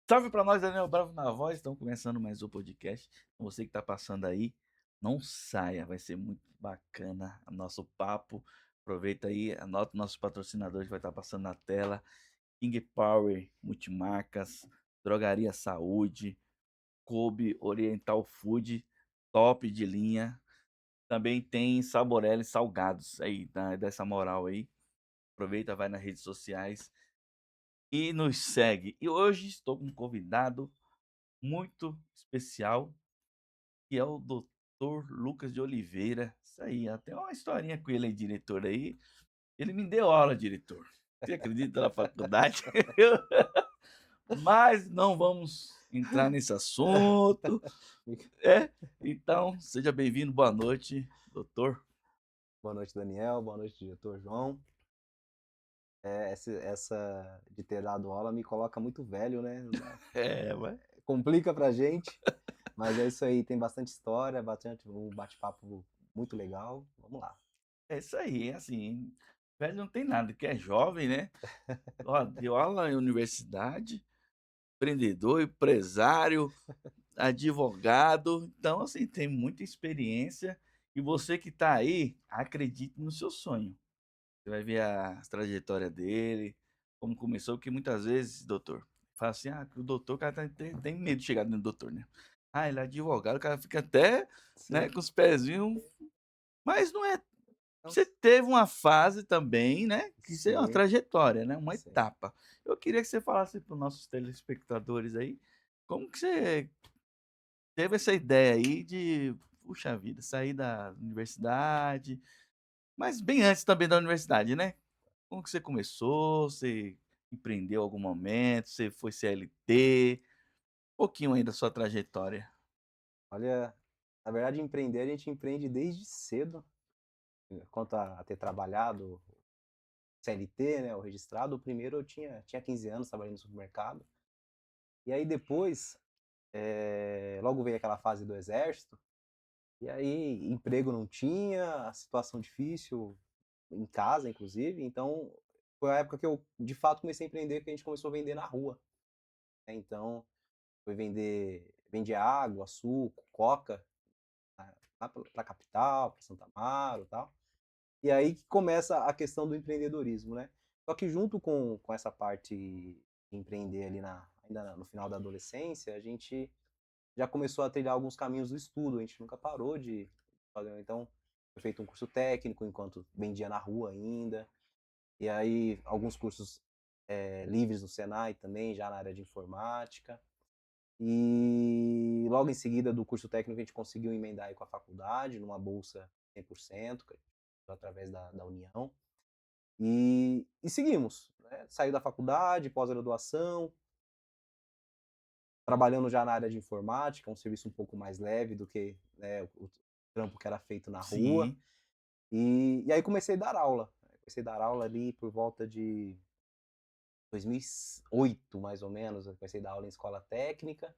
Salve para nós, Daniel Bravo na voz. Estamos começando mais um podcast. Você que está passando aí, não saia, vai ser muito bacana o nosso papo. Aproveita aí, anota nossos patrocinadores, vai estar passando na tela. King Power Multimarcas, Drogaria Saúde, Kobe Oriental Food, top de linha. Também tem Saborelli Salgados aí, dessa moral aí. Aproveita, vai nas redes sociais e nos segue. E hoje estou com um convidado muito especial, que é o Dr. Lucas de Oliveira. Isso aí, até uma historinha com ele aí, diretor aí. Ele me deu aula, diretor. Você acredita na faculdade? Mas não vamos entrar nesse assunto. Então, seja bem-vindo, boa noite, doutor. Boa noite, Daniel. Boa noite, diretor João. Essa de ter dado aula me coloca muito velho, né? Mas... Complica pra gente, mas é isso aí. Tem bastante história, bastante um bate-papo muito legal. Vamos lá. É isso aí, assim, velho não tem nada, que é jovem, né? Ó, deu aula em universidade, empreendedor, empresário, advogado. Então, assim, tem muita experiência. E você que está aí, acredite no seu sonho. Você vai ver a trajetória dele, como começou, porque muitas vezes, doutor, fala assim, o doutor, o cara tem medo de chegar no doutor, né? Ele é advogado, o cara fica até, né, Sim. com os pezinhos, mas não é. Então, Você teve uma fase também, né, que isso é uma sim, trajetória, né, uma sim. etapa. Eu queria que você falasse para os nossos telespectadores aí, como que você teve essa ideia aí de, puxa vida, sair da universidade, mas bem antes também da universidade, né? Como que você começou? Você empreendeu em algum momento? Você foi CLT? Um pouquinho aí da sua trajetória. Olha, na verdade, empreender, a gente empreende desde cedo. Quanto a ter trabalhado CLT, né, o registrado, o primeiro eu tinha 15 anos trabalhando no supermercado. E aí depois, logo veio aquela fase do exército. E aí, emprego não tinha, a situação difícil, em casa, inclusive. Então, foi a época que eu, de fato, comecei a empreender, que a gente começou a vender na rua, né. Então, foi vender água, suco, coca, lá pra capital, pra Santa Amaro, e tal. E aí que começa a questão do empreendedorismo, né. Só que junto com essa parte de empreender ali ainda no final da adolescência, a gente já começou a trilhar alguns caminhos do estudo, a gente nunca parou de fazer. Então, foi feito um curso técnico enquanto vendia na rua ainda, e aí alguns cursos livres no Senai também, já na área de informática. E logo em seguida do curso técnico a gente conseguiu emendar aí com a faculdade, numa bolsa 100%, através da União. E seguimos, né? Saiu da faculdade, pós-graduação, trabalhando já na área de informática, um serviço um pouco mais leve do que, né, o trampo que era feito na rua. Sim. E aí comecei a dar aula. Comecei a dar aula ali por volta de 2008, mais ou menos. Eu comecei a dar aula em escola técnica.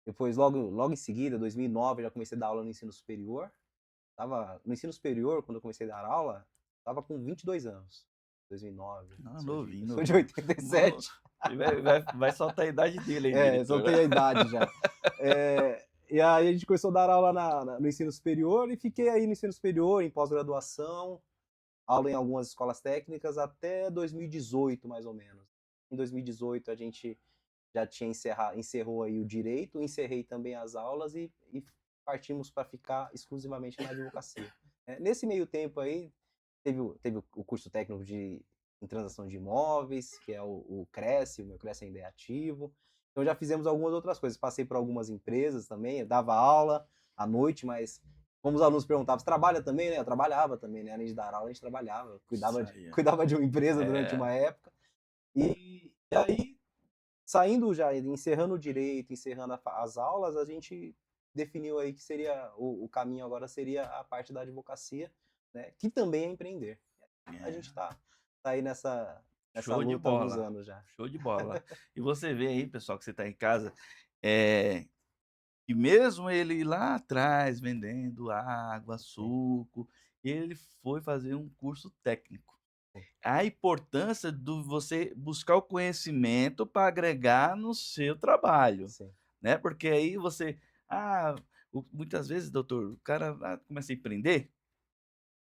Depois, logo em seguida, 2009, já comecei a dar aula no ensino superior. Tava no ensino superior, quando eu comecei a dar aula, estava com 22 anos. 2009. Não, Eu novinho, sou de novinho. Não, 87. ele vai soltar a idade dele aí, diretor. Soltei a idade já. E aí a gente começou a dar aula no ensino superior e fiquei aí no ensino superior, em pós-graduação, aula em algumas escolas técnicas até 2018, mais ou menos. Em 2018 a gente já encerrou aí o direito, encerrei também as aulas e partimos para ficar exclusivamente na advocacia. Nesse meio tempo aí, teve o curso técnico em transação de imóveis, que é o Cresce, o meu Cresce ainda é ativo. Então já fizemos algumas outras coisas. Passei por algumas empresas também, eu dava aula à noite, mas como os alunos perguntavam, você trabalha também, né? Eu trabalhava também, né? Além de dar aula, a gente trabalhava. Isso aí, ó. Cuidava de uma empresa durante uma época. E aí, saindo já, encerrando o direito, encerrando as aulas, a gente definiu aí que seria o caminho agora seria a parte da advocacia, né? Que também é empreender. A gente tá aí nessa Show de luta há alguns bola. anos já. Show de bola. E você vê aí, pessoal, que você está em casa, E mesmo ele lá atrás vendendo água, Sim, suco, ele foi fazer um curso técnico. sim, A importância do você buscar o conhecimento para agregar no seu trabalho, sim, né, porque aí você ah, muitas vezes doutor, o cara começa a empreender,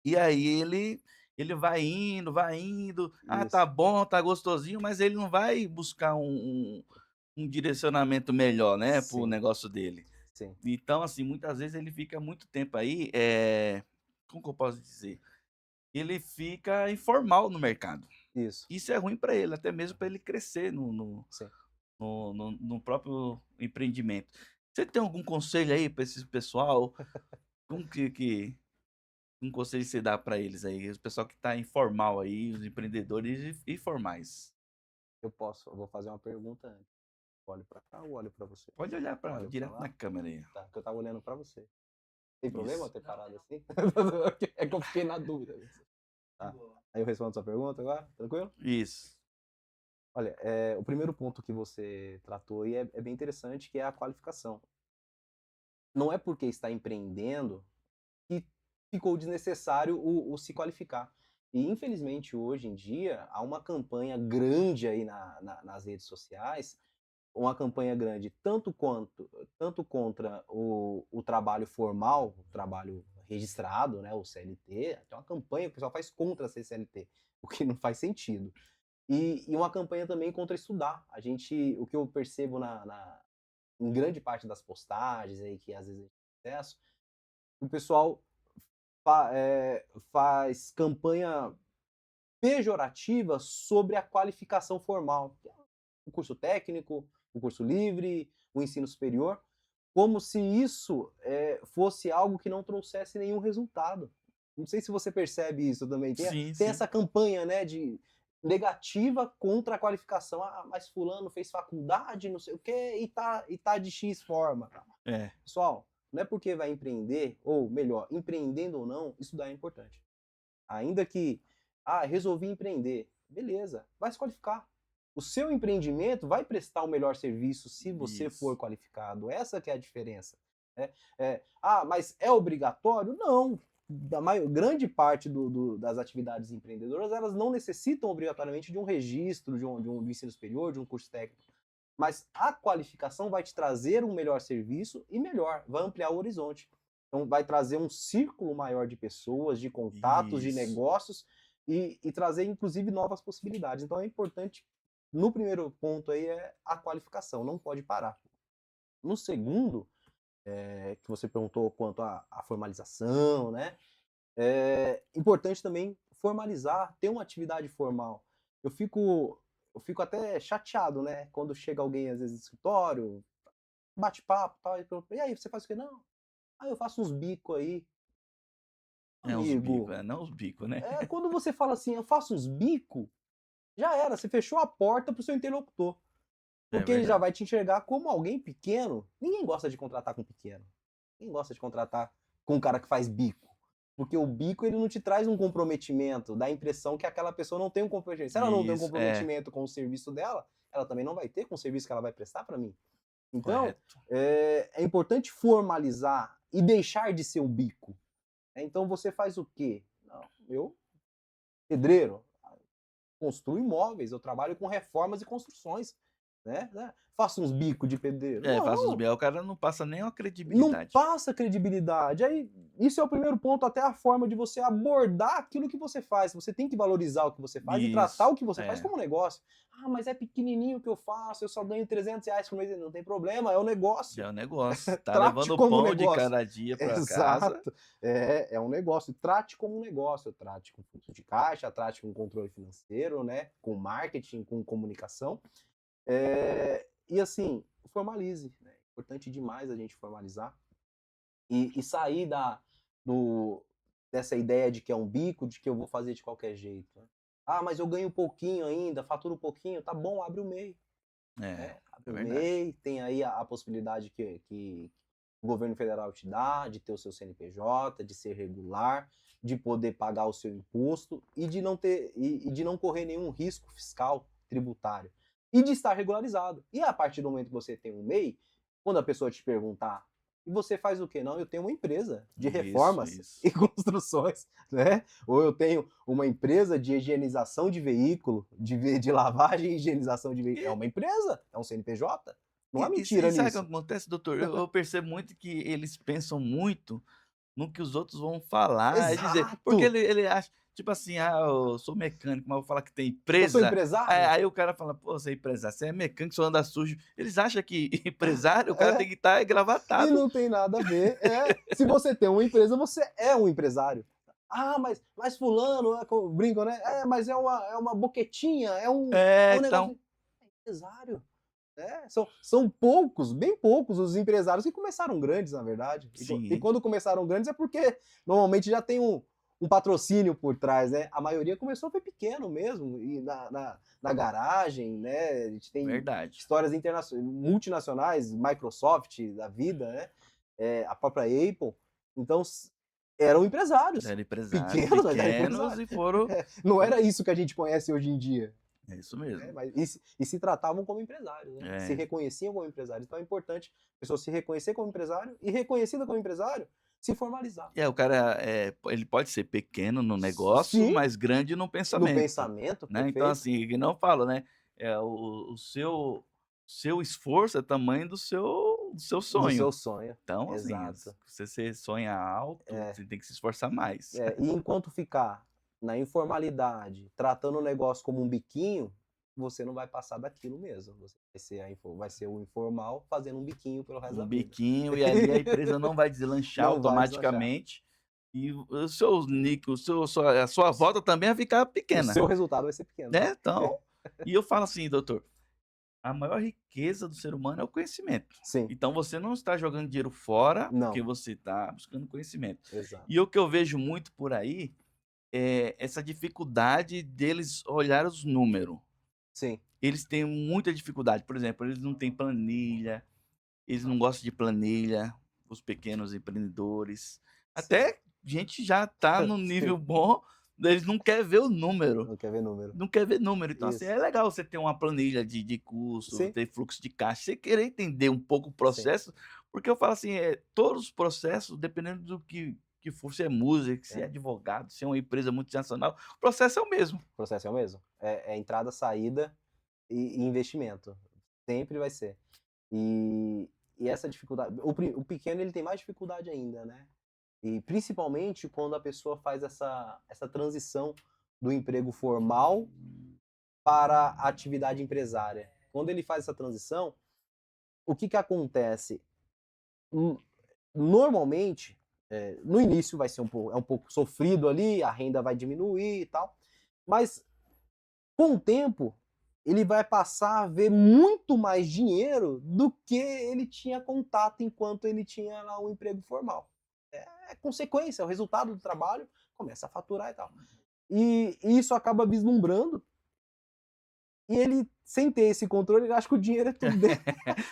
e aí ele vai indo, "Ah, tá isso, bom, tá gostosinho", mas ele não vai buscar um direcionamento melhor, né, para o sim, negócio dele. sim, Então, assim, muitas vezes ele fica muito tempo aí, como que eu posso dizer? Ele fica informal no mercado. isso, Isso é ruim para ele, até mesmo para ele crescer sim. no próprio empreendimento. Você tem algum conselho aí para esse pessoal? Como que um conselho você dá para eles aí, o pessoal que está informal aí, os empreendedores informais? Eu vou fazer uma pergunta antes. Olho pra cá ou olho pra você? Pode olhar pra Olho pra direto na lá? câmera aí, Tá, que eu tava olhando pra você. Tem problema eu isso. ter parado assim? É que eu fiquei na dúvida. Tá. Aí eu respondo sua pergunta agora? Tranquilo? Isso. Olha, o primeiro ponto que você tratou aí é bem interessante, que é a qualificação. Não é porque está empreendendo que ficou desnecessário o se qualificar. E infelizmente hoje em dia há uma campanha grande aí nas redes sociais, uma campanha grande tanto contra o trabalho formal, o trabalho registrado, né, o CLT, tem uma campanha que o pessoal faz contra ser CLT, o que não faz sentido. E uma campanha também contra estudar. O que eu percebo em grande parte das postagens aí que às vezes a gente tem acesso, o pessoal faz campanha pejorativa sobre a qualificação formal, que é o curso técnico, o curso livre, o ensino superior, como se isso fosse algo que não trouxesse nenhum resultado. Não sei se você percebe isso também. Sim, Tem sim. essa campanha, né, de negativa contra a qualificação. Ah, mas fulano fez faculdade, não sei o quê, e tá de X forma. É, Pessoal, não é porque vai empreender, ou melhor, empreendendo ou não, estudar é importante. Ainda que, resolvi empreender. Beleza, vai se qualificar. O seu empreendimento vai prestar o melhor serviço se você for isso. qualificado. Essa que é a diferença. Né? Mas é obrigatório? Não. Grande parte das atividades empreendedoras, elas não necessitam obrigatoriamente de um registro, do ensino superior, de um curso técnico. Mas a qualificação vai te trazer um melhor serviço e melhor, vai ampliar o horizonte. Então, vai trazer um círculo maior de pessoas, de contatos, de Isso. negócios e trazer, inclusive, novas possibilidades. Então, é importante, no primeiro ponto aí, é a qualificação, não pode parar. No segundo, que você perguntou quanto à formalização, né? É importante também formalizar, ter uma atividade formal. Eu fico, eu fico até chateado, né? Quando chega alguém, às vezes, no escritório, bate papo, tal, e aí, você faz o quê? Não, eu faço uns bico aí. É uns bicos, Amigo, não os bicos, né. quando você fala assim, eu faço uns bico, já era, você fechou a porta pro seu interlocutor. É Porque ele já verdade. vai te enxergar como alguém pequeno. Ninguém gosta de contratar com pequeno. Ninguém gosta de contratar com um cara que faz bico. Porque o bico ele não te traz um comprometimento, dá a impressão que aquela pessoa não tem um comprometimento. Se ela não tem um Isso, é, comprometimento com o serviço dela, ela também não vai ter com o serviço que ela vai prestar para mim. Então, correto. é importante formalizar e deixar de ser um bico. Então você faz o quê? Não, eu, pedreiro, construo imóveis, eu trabalho com reformas e construções, né? Faço uns bicos de pedreiro. É, faça os Não, bem, o cara não passa nem uma não credibilidade. passa credibilidade. Aí, isso é o primeiro ponto, até a forma de você abordar aquilo que você faz. Você tem que valorizar o que você faz e tratar Isso, o que você faz é, como um negócio. Ah, mas é pequenininho o que eu faço, eu só ganho R$ 300 por mês. Não tem problema, é um já negócio. é um negócio. Tá Trate levando o como um pão de negócio. cada dia pra casa. Exato. É um negócio. Trate como um negócio. Trate com fluxo de caixa, trate com controle financeiro, né? Com marketing, com comunicação. E assim, formalize. Né? É importante demais a gente formalizar e sair do, dessa ideia de que é um bico, de que eu vou fazer de qualquer jeito. Né? Ah, mas eu ganho um pouquinho ainda, faturo um pouquinho, tá bom, abre o MEI. É, Né? Abre é o verdade. MEI, tem aí a possibilidade que o governo federal te dá, de ter o seu CNPJ, de ser regular, de poder pagar o seu imposto e de não ter e de não correr nenhum risco fiscal tributário e de estar regularizado. E a partir do momento que você tem um MEI, Quando a pessoa te perguntar: "E você faz o quê?", "Não, eu tenho uma empresa de Isso, reformas isso. e construções", né, ou "Eu tenho uma empresa de higienização de veículo, de lavagem e higienização de veículo", é E uma empresa, é um CNPJ, não há e mentira sabe o que nisso. acontece, doutor? Eu percebo muito que eles pensam muito no que os outros vão falar, é dizer, porque Exato! ele acha, tipo assim: "Ah, eu sou mecânico, mas vou falar que tem "Eu sou empresa", empresário?". aí o cara fala: "Pô, você é empresário, você é mecânico, só anda sujo". Eles acham que empresário, o cara tem É. que estar E engravatado. não tem nada a ver. É, se você tem uma empresa, você é um empresário. "Ah, mas fulano", brincam, né, "É, mas é uma boquetinha, é É, um então negócio", é empresário, né. São poucos, bem poucos os empresários que começaram grandes, na verdade. E sim, quando começaram grandes é porque normalmente já tem um patrocínio por trás, né. A maioria começou foi pequeno mesmo, e na garagem, né, a gente tem verdade. histórias multinacionais, Microsoft da vida, né, a própria Apple, então eram empresários, Eram empresários pequenos, mas eram pequenos empresários. e foram Não foram era isso que a gente conhece hoje em dia, é isso né, mesmo. mas se tratavam como empresários, né, se É. reconheciam como empresários. Então é importante a pessoa se reconhecer como empresário e, reconhecida como empresário, se formalizar. É, o cara, ele pode ser pequeno no negócio, Sim, mas grande no no pensamento, pensamento, né. Então, perfeito, assim, que não falo, né, o seu esforço é tamanho do seu do sonho. seu sonho. Então, assim, Exato. se você sonha alto, É. você tem que se esforçar mais. E enquanto ficar na informalidade, tratando o negócio como um biquinho, você não vai passar daquilo mesmo. Você vai ser o informal fazendo um biquinho pelo resto Um da vida. biquinho e ali a empresa não vai deslanchar Não vai deslanchar. automaticamente e o seu nicho, a sua volta também vai ficar O pequena, seu resultado vai ser pequeno. né. Então e eu falo assim: "Doutor, a maior riqueza do ser humano é o conhecimento. Sim, Então você não está jogando dinheiro fora, porque não, você está buscando conhecimento". exato. E o que eu vejo muito por aí é essa dificuldade deles olhar os números. Sim, Eles têm muita dificuldade, por exemplo, eles não têm planilha, eles não gostam de planilha, os pequenos empreendedores. sim, Até gente já está no sim. nível bom, eles não quer ver o número. Não quer ver número. Não quer ver número, então, assim, Isso. é legal você ter uma planilha de custo, Sim, ter fluxo de caixa, você querer entender um pouco o sim. processo, porque eu falo assim, todos os processos, dependendo do que for, se é música, se é É, advogado, se é uma empresa multinacional, o processo é o mesmo. o processo é o mesmo. É entrada, saída e investimento. Sempre vai ser. E, e essa dificuldade. O pequeno ele tem mais dificuldade ainda, né? E principalmente quando a pessoa faz essa transição do emprego formal para a atividade empresária. Quando ele faz essa transição, o que acontece? Hum, Normalmente, no início vai ser um pouco sofrido ali, a renda vai diminuir e tal, mas com o tempo ele vai passar a ver muito mais dinheiro do que ele tinha contato enquanto ele tinha lá um emprego formal. É consequência, é o resultado do trabalho, começa a faturar e tal. E isso acaba vislumbrando, e ele, sem ter esse controle, ele acha que o dinheiro é tudo dele.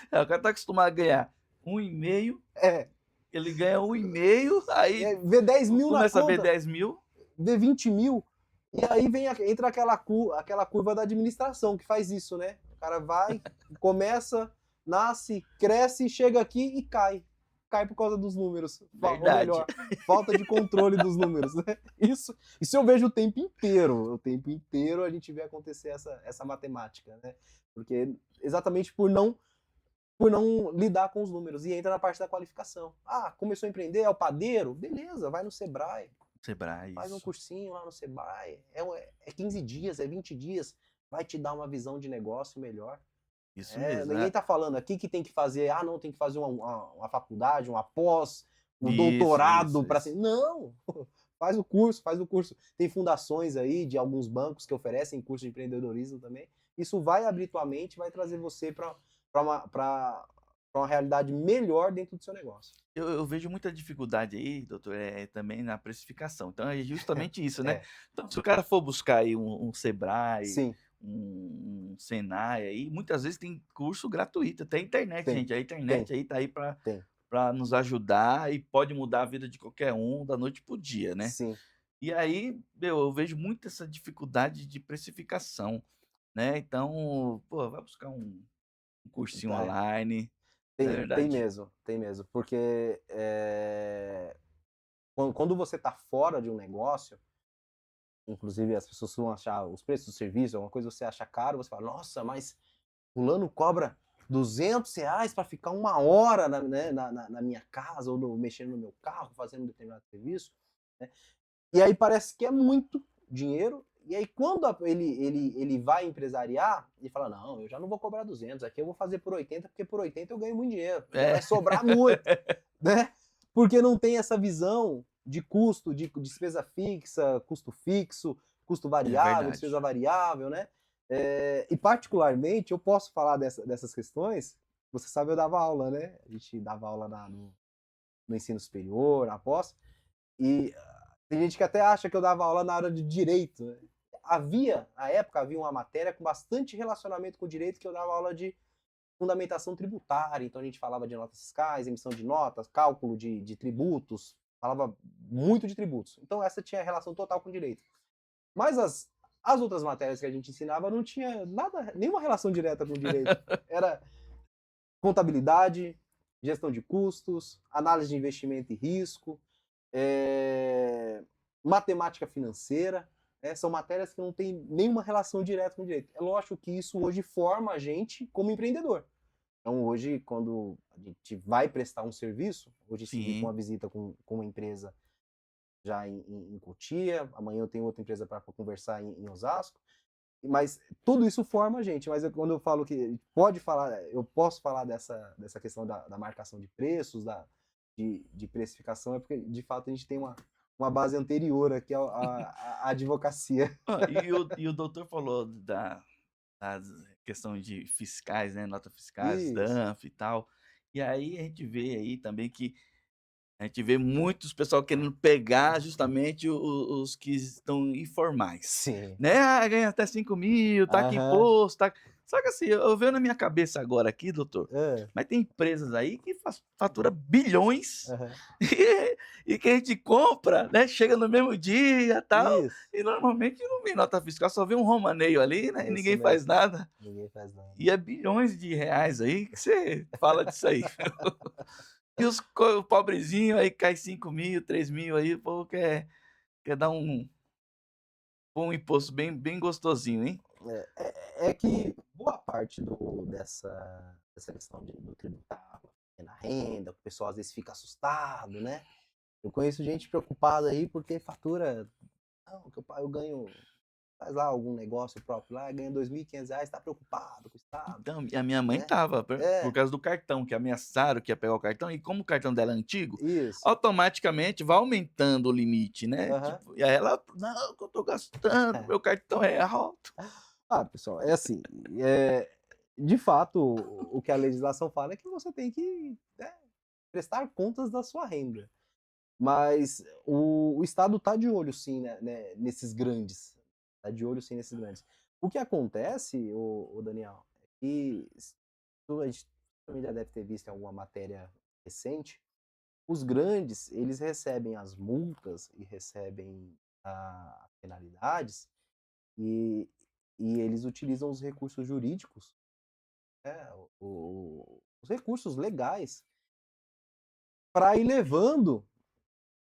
O cara tá acostumado a ganhar 1,5, É, ele ganha 1,5, aí vê 10.000 na começa a ver conta, 10.000, vê 20.000, e aí entra aquela curva da administração que faz isso, né? O cara vai, começa, nasce, cresce, chega aqui e cai. Cai por causa dos números. Ou verdade. melhor, falta de controle dos números, né? Isso eu vejo o tempo inteiro. O tempo inteiro a gente vê acontecer essa matemática, né? Porque exatamente por não lidar com os números. E entra na parte da qualificação. Ah, começou a empreender, é o padeiro? Beleza, vai no Sebrae, Sebrae, faz um isso. cursinho lá no Sebrae. É 15 dias, é 20 dias. Vai te dar uma visão de negócio melhor. Isso mesmo, Ninguém é. está falando aqui que tem que fazer, não, tem que fazer uma faculdade, uma pós, um Isso, doutorado isso, para isso. ser. Não! Faz o curso, faz o curso. Tem fundações aí de alguns bancos que oferecem curso de empreendedorismo também. Isso vai abrir tua mente, vai trazer você para uma realidade melhor dentro do seu negócio. Eu vejo muita dificuldade aí, doutor, também na precificação. Então é justamente isso, né. É, Então se o cara for buscar aí um Sebrae, sim, um Senai aí, muitas vezes tem curso gratuito, até internet, tem, gente. A tem, internet aí tá aí para tem. nos ajudar e pode mudar a vida de qualquer um da noite para o dia, né. Sim, E aí, eu vejo muito essa dificuldade de precificação, né. Então, pô, vai buscar um cursinho tá, online. É Tem verdade. mesmo, tem mesmo. Porque quando você está fora de um negócio, inclusive as pessoas vão achar os preços do serviço, alguma coisa você acha caro, você fala, nossa, mas fulano cobra R$ 200 para ficar 1 hora na minha casa, ou mexendo no meu carro, fazendo um determinado serviço, né? E aí parece que é muito dinheiro, e aí quando ele vai empresariar, ele fala, não, eu já não vou cobrar 200, aqui eu vou fazer por 80, porque por 80 eu ganho muito dinheiro, já É. vai sobrar muito, né? Porque não tem essa visão de custo, de despesa fixa, custo fixo, custo É variável, verdade. despesa variável, né? E particularmente, eu posso falar dessas questões, você sabe, eu dava aula, né? A gente dava aula no ensino superior, na pós, e tem gente que até acha que eu dava aula na área de direito, né? À época, havia uma matéria com bastante relacionamento com o direito, que eu dava aula de fundamentação tributária, então a gente falava de notas fiscais, emissão de notas, cálculo de tributos, falava muito de tributos. Então essa tinha relação total com o direito. Mas as outras matérias que a gente ensinava não tinha nada, nenhuma relação direta com o direito. Era contabilidade, gestão de custos, análise de investimento e risco, matemática financeira, são matérias que não têm nenhuma relação direta com o direito. É lógico que isso hoje forma a gente como empreendedor. Então hoje, quando a gente vai prestar um serviço, hoje segui com Sim. uma visita com uma empresa já em Cotia, amanhã eu tenho outra empresa para conversar em Osasco, mas tudo isso forma a gente. Mas quando eu falo que eu posso falar dessa questão da marcação de preços, de precificação, é porque de fato a gente tem uma base anterior aqui à advocacia. E o doutor falou das questão de fiscais, né, nota fiscais, Isso. DANF e tal. E aí a gente vê aí também que a gente vê muitos pessoal querendo pegar justamente os que estão informais, Sim. né, "Ah, ganha até 5.000, tá aqui Aham. imposto, tá". Só que assim, eu vejo na minha cabeça agora aqui, doutor, Hã. mas tem empresas aí que fatura bilhões, Aham. e que a gente compra, né, chega no mesmo dia, tal, Isso. e normalmente não vem nota fiscal, só vem um romaneio ali, né, e É isso ninguém faz mesmo. nada. Ninguém faz nada. E é bilhões de reais aí que você fala disso aí. E os pobrezinho aí cai 5.000, 3.000 aí, o povo quer dar um imposto bem gostosinho, hein. É que boa parte dessa questão do tributário, na renda, o pessoal às vezes fica assustado, né? Eu conheço gente preocupada aí porque fatura, não, que eu ganho, faz lá algum negócio próprio lá, ganha R$ 2.500, está preocupado com o Estado, Então, e a minha mãe né? estava, por É, causa do cartão, que ameaçaram que ia pegar o cartão, e como o cartão dela é antigo, isso. automaticamente vai aumentando o limite, né, Aham. tipo, e aí ela: "Não, que eu tô gastando, meu cartão é alto". Ah, pessoal, é assim, de fato, o que a legislação fala é que você tem que, né, prestar contas da sua renda. Mas o Estado está de olho sim, nesses grandes, está de olho sim nesses grandes. O que acontece, o Daniel, é que a gente também já deve ter visto em alguma matéria recente, os grandes, eles recebem as multas e recebem as penalidades, e eles utilizam os recursos jurídicos, né, os recursos legais, para ir levando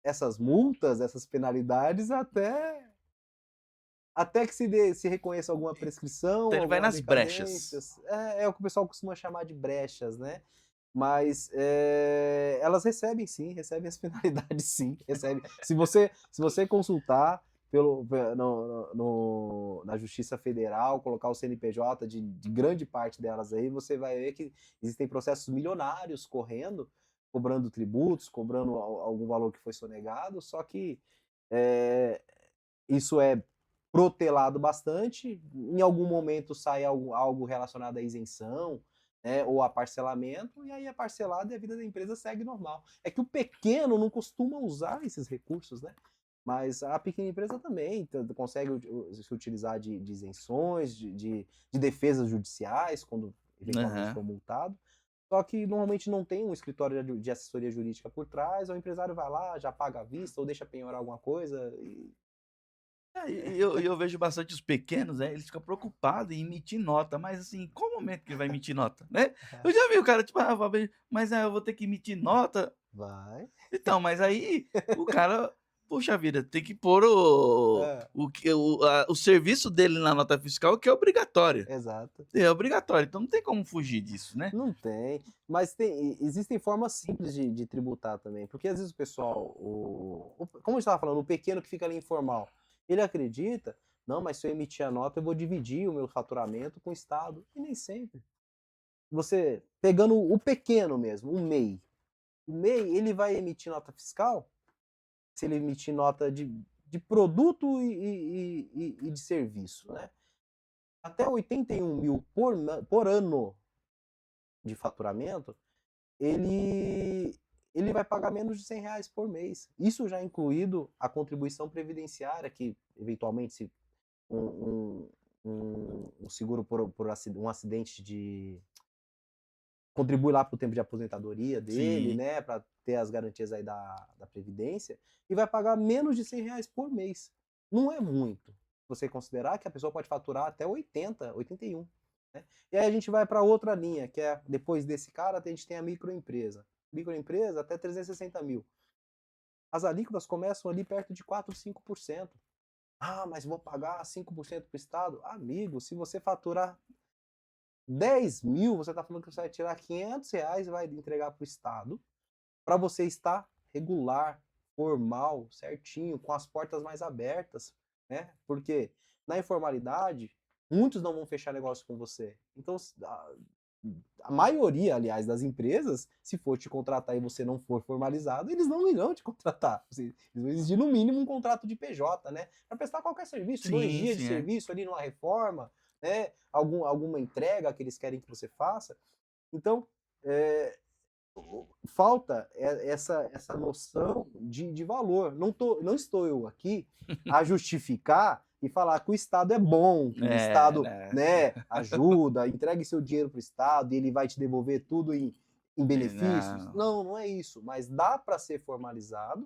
essas multas, essas penalidades até que se reconheça alguma Então prescrição, ele vai alguma nas decadência. brechas. É o que o pessoal costuma chamar de brechas, né. Mas, elas recebem sim, recebem as penalidades sim, recebem. Se você consultar pelo pe no na Justiça Federal, colocar o CNPJ de grande parte delas aí, você vai ver que existem processos milionários correndo, cobrando tributos, cobrando algum valor que foi sonegado, só que, eh, isso é protelado bastante, em algum momento sai algo relacionado à isenção, né, ou a parcelamento, e aí é parcelado e a vida da empresa segue normal. É que o pequeno não costuma usar esses recursos, né, mas a pequena empresa também consegue se utilizar de isenções, de defesas judiciais, quando eventualmente Aham. for multado, só que normalmente não tem um escritório de assessoria jurídica por trás, o empresário vai lá, já paga à vista ou deixa penhorar alguma coisa E eu vejo bastante os pequenos, né, eles ficam preocupados em emitir nota, mas assim, em qual momento que ele vai emitir nota, né? Eu já vi o cara tipo: "Ah, mas eu vou ter que emitir nota". Vai. Então, mas aí o cara, puxa vida, tem que pôr o serviço dele na nota fiscal, que é obrigatório. Exato. É obrigatório, então não tem como fugir disso, né. Não tem, mas existem formas simples de tributar também, porque às vezes o pessoal, como a gente estava falando, o pequeno que fica ali informal, ele acredita, não, mas se eu emitir a nota eu vou dividir o meu faturamento com o Estado, e nem sempre. Você, pegando o pequeno mesmo, o MEI ele vai emitir nota fiscal, se ele emitir nota de produto e de serviço, né? Até 81 mil por ano de faturamento, ele vai pagar menos de R$ 100 por mês. Isso já incluído a contribuição previdenciária, que eventualmente se um, um seguro por um acidente de contribui lá para o tempo de aposentadoria dele, Sim, né, para ter as garantias aí da previdência, e vai pagar menos de R$ 100 por mês. Não é muito. Você considerar que a pessoa pode faturar até 80, 81. Né? E aí a gente vai para outra linha, que é depois desse cara, a gente tem a microempresa. Microempresa até 360 mil. As alíquotas começam ali perto de 4, 5%. Ah, mas vou pagar 5% para o Estado? Amigo, se você faturar 10 mil, você está falando que você vai tirar R$ 500 e vai entregar para o Estado, para você estar regular, formal, certinho, com as portas mais abertas, né? Porque na informalidade, muitos não vão fechar negócio com você. Então, a maioria, aliás, das empresas, se for te contratar e você não for formalizado, eles não irão te contratar. Eles vão exigir, no mínimo, um contrato de PJ, né? Para prestar qualquer serviço, 2 sim, dias de sim, é. serviço ali numa reforma, né? Alguma entrega que eles querem que você faça. Então, é, falta essa noção de valor. Não estou eu aqui a justificar e falar que o Estado é bom, que o É, Estado, né. né, ajuda, entregue seu dinheiro para o Estado e ele vai te devolver tudo em benefícios. Não, Não, não é isso. Mas dá para ser formalizado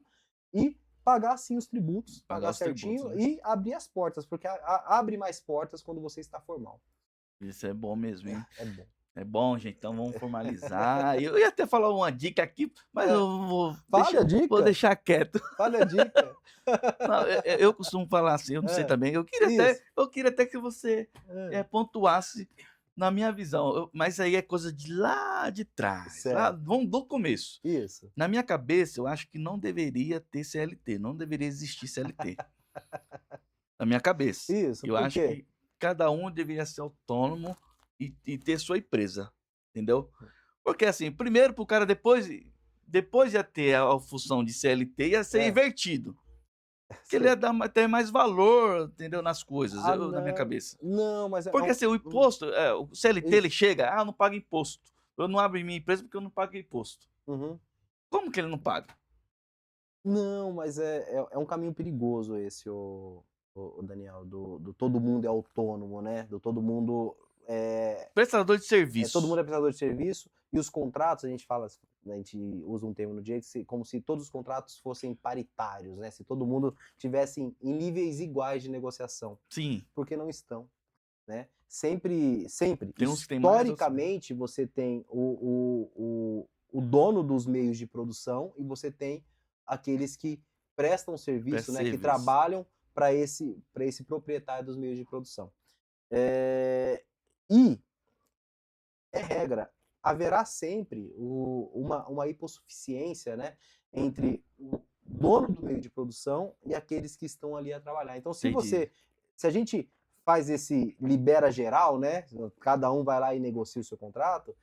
e pagar sim os tributos, pagar pagar os tributos, certinho né. e abrir as portas, porque abre mais portas quando você está formal. Isso é bom mesmo, hein. É bom. É bom, gente, então vamos formalizar. Eu ia até falar uma dica aqui, mas É. eu vou Fale a vou dica, deixar quieto. fale a dica. Não, eu costumo falar assim, eu não sei É, também, isso. eu queria até que você, Hã. pontuasse na minha visão, mas aí é coisa de lá de trás, lá Certo. vamos do começo. Isso. Na minha cabeça, eu acho que não deveria ter CLT, não deveria existir CLT, na minha cabeça. Isso, Eu por acho quê? que cada um deveria ser autônomo e ter sua empresa, entendeu? Porque assim, primeiro para o cara depois ia ter a função de CLT, ia ser É, invertido. Que ele sei. ia dar ter mais valor, entendeu, nas coisas, Ah, na minha não. cabeça. Não, mas Porque assim, o imposto, o CLT ele isso. chega: "Ah, eu não pago imposto. Eu não abro minha empresa porque eu não pago imposto". Uhum. Como que ele não paga? Não, mas é um caminho perigoso esse, o Daniel, do todo mundo é autônomo, né, do todo mundo, Prestador de todo mundo serviço. é prestador de serviço, e os contratos, a gente fala, a gente usa um termo no direito, como se todos os contratos fossem paritários, né, se todo mundo tivesse em níveis iguais de negociação, Sim, porque não estão. Né? Sempre, tem uns que tem mais, outros menos. historicamente, você tem o dono dos meios de produção e você tem aqueles que prestam serviço, Presta né, que serviço. trabalham para esse proprietário dos meios de produção. E é regra, haverá sempre uma hipossuficiência, né, entre o dono do meio de produção e aqueles que estão ali a trabalhar. Então, Entendi. se a gente faz esse libera geral, né, cada um vai lá e negocia o seu contrato,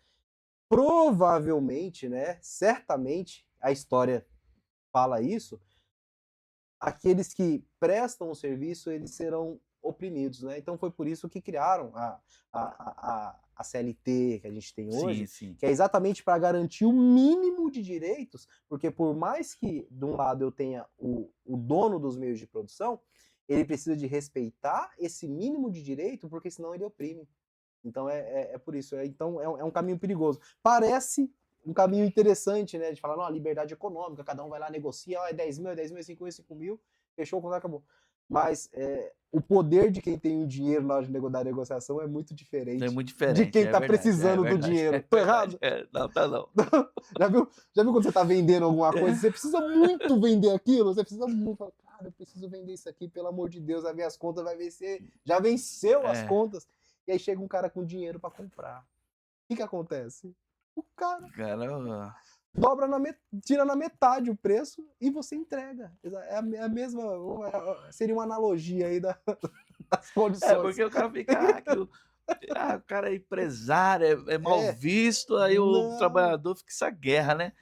provavelmente, né, certamente, a história fala isso, aqueles que prestam o serviço, eles serão oprimidos, né? Então foi por isso que criaram a CLT que a gente tem Sim, hoje, sim. que é exatamente para garantir o mínimo de direitos, porque por mais que de um lado eu tenha o dono dos meios de produção, ele precisa de respeitar esse mínimo de direito, porque senão ele oprime. Então é por isso. Então é um caminho perigoso. Parece um caminho interessante, né? De falar, não, a liberdade econômica, cada um vai lá, negocia, ó, é 10 mil, é 10 mil, é 5 mil, 5 mil, fechou o contrato, acabou. Mas o poder de quem tem o dinheiro na hora de da negociação é muito É diferente muito de diferente, quem é tá verdade, é precisando do verdade, dinheiro. é Tô verdade. errado? Não, tá não. Já viu quando você tá vendendo alguma coisa, você precisa muito vender aquilo, você precisa muito, fala, cara, eu preciso vender isso aqui, pelo amor de Deus, vai ver as contas, vai vencer, já venceu as É, contas. E aí chega um cara com dinheiro para comprar. O que acontece? O cara cara, dobra tira na metade o preço e você entrega. É a mesma, seria uma analogia aí das condições. porque o cara fica, o cara é empresário, é mal É, visto, aí o não, trabalhador fica essa guerra, né.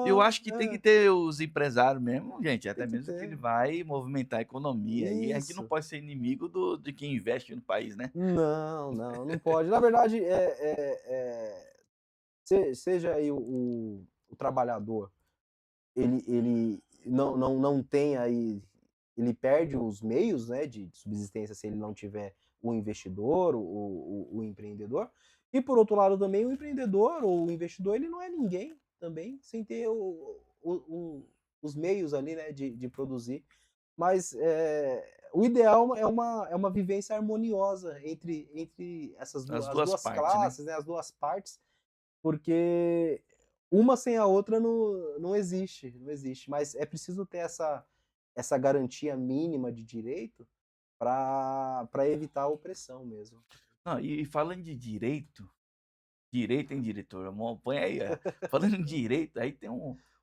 Eu não, acho que tem que ter os empresários mesmo, gente, tem até que mesmo que ele ter. vai movimentar a economia aí, a gente não Isso. pode ser inimigo de quem investe no país, né. Não, não, não pode. Na verdade, seja aí o trabalhador, ele não tem aí, ele perde os meios, né, de subsistência se ele não tiver o investidor, o empreendedor. E por outro lado também o empreendedor ou o investidor, ele não é ninguém também, sem ter os meios ali, né, de produzir. Mas o ideal é uma vivência harmoniosa entre As as 2 duas partes, né. classes, né, as duas partes, porque uma sem a outra não existe, não existe. Mas é preciso ter essa garantia mínima de direito para evitar a opressão mesmo. Não, e falando de direito, hein, diretor, põe aí, falando em direito, aí tem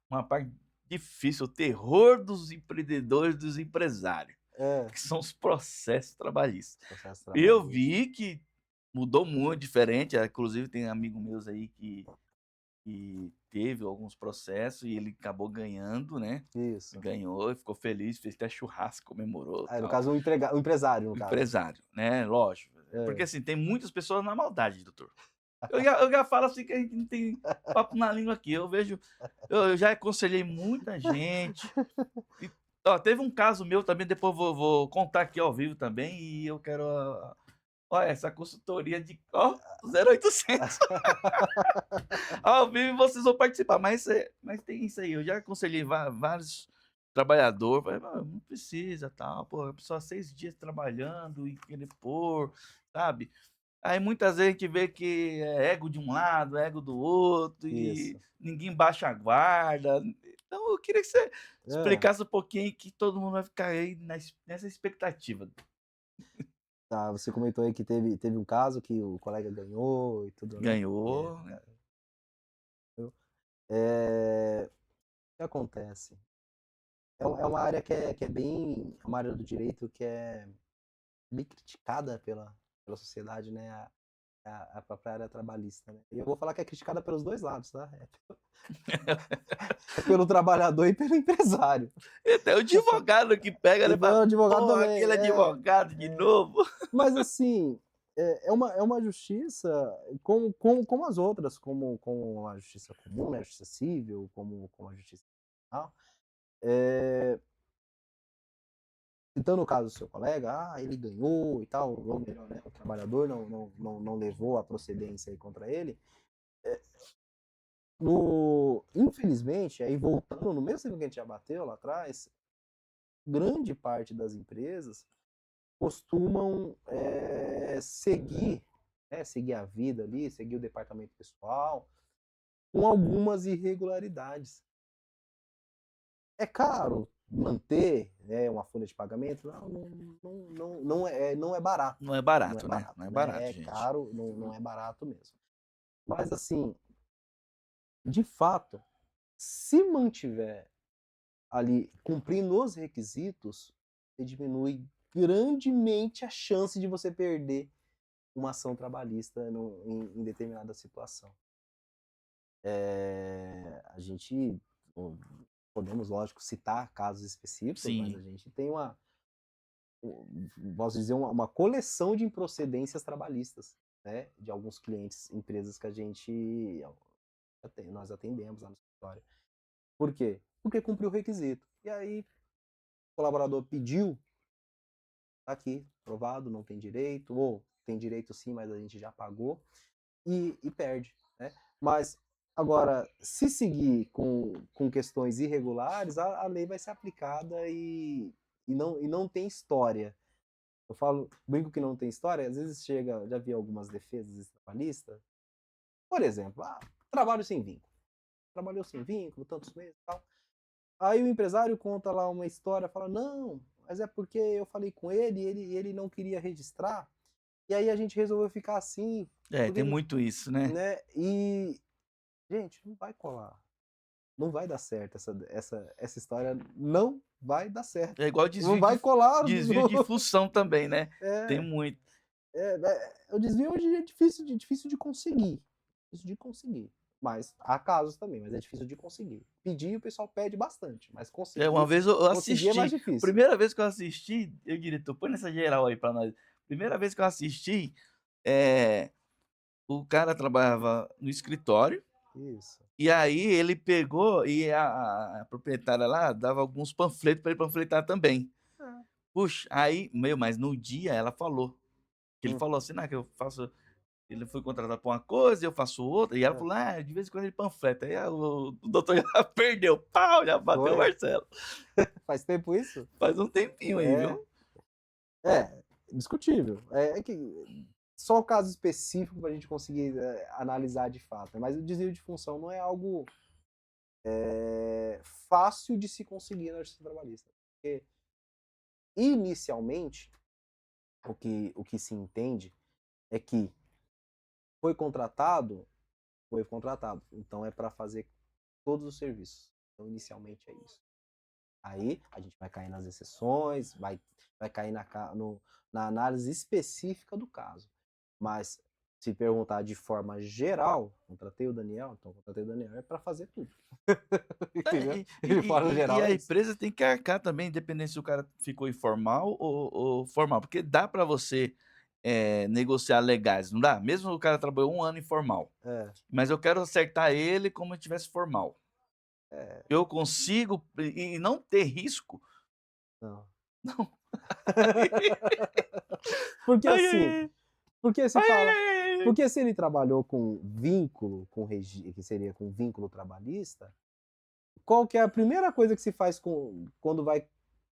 uma parte difícil, o terror dos empreendedores, dos empresários, É, que são os processos trabalhistas. processo Eu trabalhista. vi que mudou muito, diferente, inclusive tem amigo meus aí que teve alguns processos e ele acabou ganhando, né, Isso. ganhou e ficou feliz, fez até churrasco, comemorou, No tal. caso, o empresário, no O caso. empresário, né, lógico. Porque, É. assim, tem muitas pessoas na maldade, doutor. Eu já falo assim que a gente não tem papo na língua aqui, eu já aconselhei muita gente, e ó, teve um caso meu também, depois vou contar aqui ao vivo também, e eu quero, olha, essa consultoria de 0800. Ao vivo vocês vão participar, mas tem isso aí, eu já aconselhei vários trabalhador, falei: "Mano, não precisa, tal, pô, a pessoa 6 dias trabalhando e querer pôr", sabe. Aí muitas vezes a gente vê que é ego de um lado, ego do outro e Isso. ninguém baixa a guarda. Então eu queria que você É. explicasse um pouquinho aí que todo mundo vai ficar aí nessa expectativa. Tá, você comentou aí que teve um caso que o colega ganhou e tudo, né. Ganhou, né. O que acontece? É uma área que é bem, é uma área do direito que é bem criticada pela sociedade, né, a própria área trabalhista, né. E eu vou falar que é criticada pelos 2 lados, tá. É pelo trabalhador e pelo empresário. E até o advogado que pega, E né, o fala: advogado "Porra, também. aquele advogado de novo". Mas assim, é uma justiça como as outras, como a justiça comum, né, a justiça civil, como a justiça penal. Eh, então no caso do seu colega, ele ganhou e tal, ou melhor, né, o trabalhador não levou a procedência aí contra ele. Infelizmente, aí voltando no mesmo exemplo que a gente já bateu lá atrás, grande parte das empresas costumam, seguir a vida ali, seguir o departamento pessoal, com algumas irregularidades. É caro manter, né, uma folha de pagamento? Não é barato, Não é não é barato, né, barato, não é né, barato, é gente. caro, não é barato mesmo. Mas assim, de fato, se mantiver ali cumprindo os requisitos, você diminui grandemente a chance de você perder uma ação trabalhista em determinada situação. A gente, hum, podemos, lógico, citar casos específicos, mas a Sim, gente tem posso dizer, uma coleção de improcedências trabalhistas, né, de alguns clientes, empresas que nós atendemos lá no escritório. Por quê? Porque cumpriu o requisito. E aí, o colaborador pediu, tá aqui, aprovado, não tem direito, ou tem direito sim, mas a gente já pagou, e perde, né. Mas, agora, se seguir com questões irregulares, a lei vai ser aplicada e não tem história. Eu falo, brinco que não tem história, às vezes chega, já vi algumas defesas trabalhistas, por exemplo, trabalho sem vínculo. Trabalhou sem vínculo, tantos meses e tal. Aí o empresário conta lá uma história, fala, não, mas é porque eu falei com ele, ele não queria registrar, e aí a gente resolveu ficar assim, Tem porque, muito isso, né? né, e, gente, não vai colar. Não vai dar certo essa história, não vai dar certo. É igual Não vai colar. desvio de função também, né? Tem É, muito. o desvio hoje é difícil de conseguir. Difícil de conseguir. Mas há casos também, mas é difícil de conseguir. Pedir, o pessoal pede bastante, mas Uma vez eu conseguir é mais assisti, difícil. primeira vez que eu assisti, eu diretor, põe nessa geral aí pra nós. Primeira vez que eu assisti, o cara trabalhava no escritório, Isso. e aí ele pegou e a proprietária lá dava alguns panfletos para ele panfletar também. É. Puxa, aí, mas no dia ela falou, que ele Hum, falou assim, que eu faço, ele foi contratado para uma coisa, eu faço outra, e ela é. falou, de vez em quando ele panfleta, aí o doutor já perdeu, pau, já bateu o Foi? Marcelo. Faz tempo isso? Faz um tempinho aí, É. viu? Discutível. É que só um caso específico para a gente conseguir analisar de fato. Mas o desvio de função não é algo fácil de se conseguir na justiça trabalhista. Porque, inicialmente, o que se entende é que foi contratado, foi contratado. Então é para fazer todos os serviços. Então, inicialmente é isso. Aí a gente vai cair nas exceções, vai cair na análise específica do caso. Mas se perguntar de forma geral, contratei o Daniel, então contratei o Daniel é para fazer tudo. Entendeu? De forma E geral a é isso. empresa tem que arcar também, independente se o cara ficou informal ou formal, porque dá para você negociar legais, não dá? Mesmo o cara trabalhou 1 ano informal, É, mas eu quero acertar ele como se tivesse formal. é, Eu consigo e não ter risco. não. Não. Porque Ai, ai, assim, ai. porque se Ai, ai, fala, ai, ai, ai. porque se ele trabalhou com vínculo, que seria com vínculo trabalhista, qual que é a primeira coisa que se faz quando vai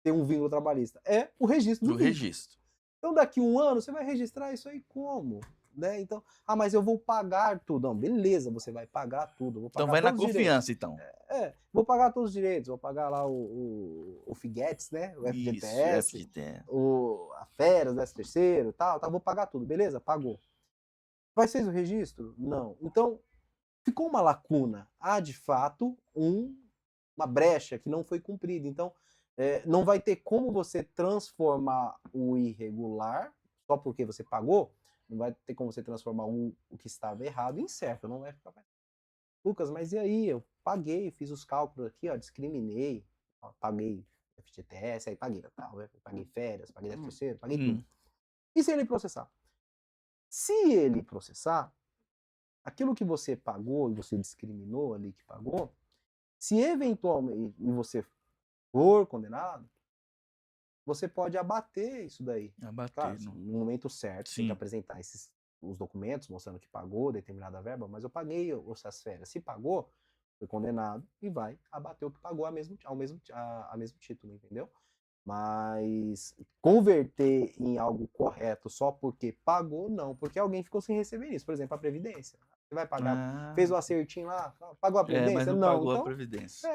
ter um vínculo trabalhista? É o registro do Do vínculo. registro. Então, daqui a um ano, você vai registrar isso aí como? Né? Então, mas eu vou pagar tudo. Não, beleza, você vai pagar tudo. Eu vou Então pagar vai na todos os direitos. confiança, então. Vou pagar todos os direitos. Vou pagar lá o FIGETS, né? O Isso, FGTS, FGTS. a férias, o 13º, tal, vou pagar tudo. Beleza? Pagou. Vai ser o registro? Não. Então, ficou uma lacuna. Há, de fato, uma brecha que não foi cumprida. Então, não vai ter como você transformar o irregular, só porque você pagou, não vai ter como você transformar o que estava errado em certo. Não vai ficar. Lucas, mas e aí? Eu paguei, fiz os cálculos aqui, ó, discriminei, ó, paguei FGTS, aí paguei, paguei férias, paguei 13º, paguei tudo. Hum. E se ele processar? Se ele processar, aquilo que você pagou e você discriminou ali que pagou, se eventualmente você for condenado, você pode abater isso daí. Claro, Abater, não. no momento certo, você tem que Sim. apresentar os documentos mostrando que pagou determinada verba, mas eu paguei essas férias. Se pagou, foi condenado e vai abater o que pagou a mesmo título, entendeu? Mas converter em algo correto só porque pagou, não. Porque alguém ficou sem receber isso. Por exemplo, a Previdência. Você vai pagar, fez o acertinho lá, pagou a Mas Previdência? não Não. pagou a Então, previdência.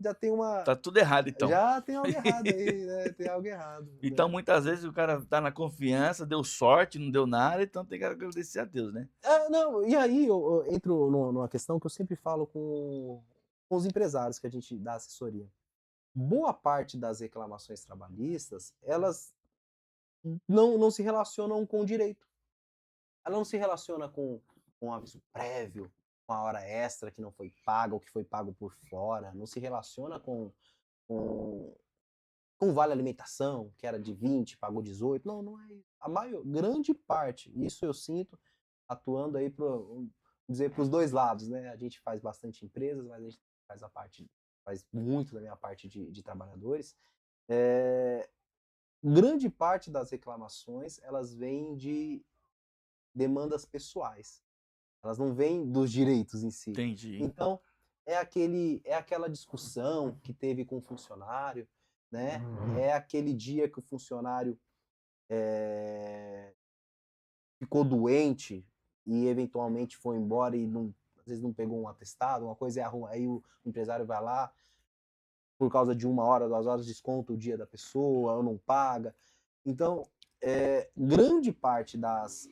já tem uma. Tá tudo errado, então. Já tem algo errado aí, né? Tem algo errado. Então, Né? muitas vezes o cara tá na confiança, deu sorte, não deu nada, então tem que agradecer a Deus, né? Não, e aí eu entro numa questão que eu sempre falo com os empresários que a gente dá assessoria. Boa parte das reclamações trabalhistas, elas não se relacionam com o direito. Ela não se relaciona com um aviso prévio, com a hora extra que não foi paga ou que foi pago por fora. Não se relaciona com vale alimentação, que era de 20, pagou 18. Não, não é isso. Grande parte, isso eu sinto, atuando aí para os dois lados, né? A gente faz bastante empresas, mas a gente faz muito da minha parte de trabalhadores. Grande parte das reclamações, elas vêm de demandas pessoais. Elas não vêm dos direitos em si. Entendi. Então, é aquela discussão que teve com o funcionário, né? É aquele dia que o funcionário ficou doente e eventualmente foi embora e não, às vezes não pegou um atestado, uma coisa, aí o empresário vai lá, por causa de 1 hora, 2 horas, desconta o dia da pessoa, ou não paga. Então, grande parte das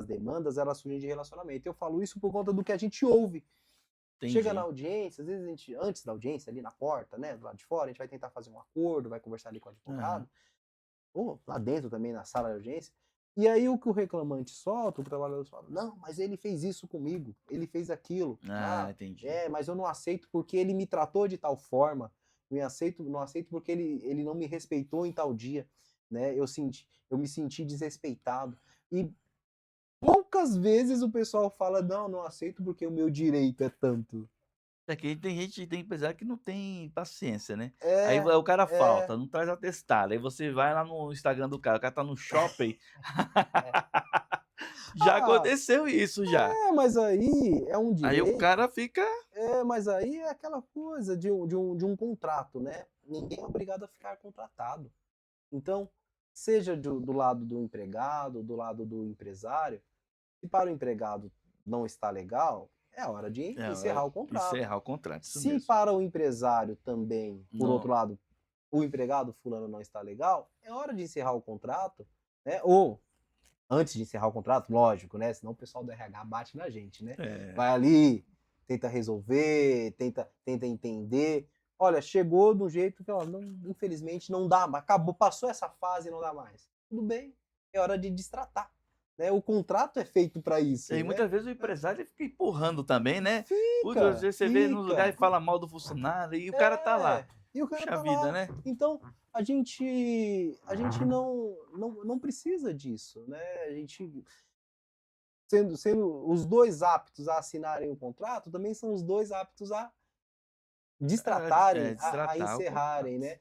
demandas, elas surgem de relacionamento. Eu falo isso por conta do que a gente ouve. Chega na Entendi. audiência, às vezes a gente, antes da audiência, ali na porta, né, do lado de fora, a gente vai tentar fazer um acordo, vai conversar ali com o Aham. advogado, ou lá dentro também, na sala de audiência. E aí o que o reclamante solta, o trabalhador fala, não, mas ele fez isso comigo, ele fez aquilo. Ah, entendi. Mas eu não aceito porque ele me tratou de tal forma, não aceito porque ele não me respeitou em tal dia, né? Eu me senti desrespeitado. E poucas vezes o pessoal fala, não, não aceito porque o meu direito é tanto. É que tem empresário que não tem paciência, né. Aí É, vai o cara é, falta, não traz atestado, aí você vai lá no Instagram do cara, o cara tá no shopping. é. Já Ah, aconteceu isso já. mas aí é um Aí o direito. cara fica Mas aí é aquela coisa de um contrato, né? Ninguém é obrigado a ficar contratado. Então, seja do lado do empregado, do lado do empresário, se para o empregado não está legal, é hora de é hora encerrar o de contrato. encerrar o contrato, isso Se mesmo. para o empresário também, por No outro lado, o empregado fulano não está legal, é hora de encerrar o contrato, né? Ou antes de encerrar o contrato, lógico, né? Senão o pessoal do RH bate na gente, né? é, Vai ali, tenta resolver, tenta entender. Olha, chegou de um jeito que, ó, não, infelizmente, não dá, acabou, passou essa fase, não dá mais. Tudo bem, é hora de destratar. Né? O contrato é feito para e isso, né? muitas vezes o empresário ele fica empurrando também, né. Putz, às Fica, vezes você vê no lugar fica. e fala mal do funcionário e o cara tá lá. É, e o cara Puxa tá vida, lá. né. Então, a gente não precisa disso, né? A gente sendo os dois aptos a assinarem o contrato, também são os dois aptos a destratarem, a Destratar o encerrarem, contrato. né?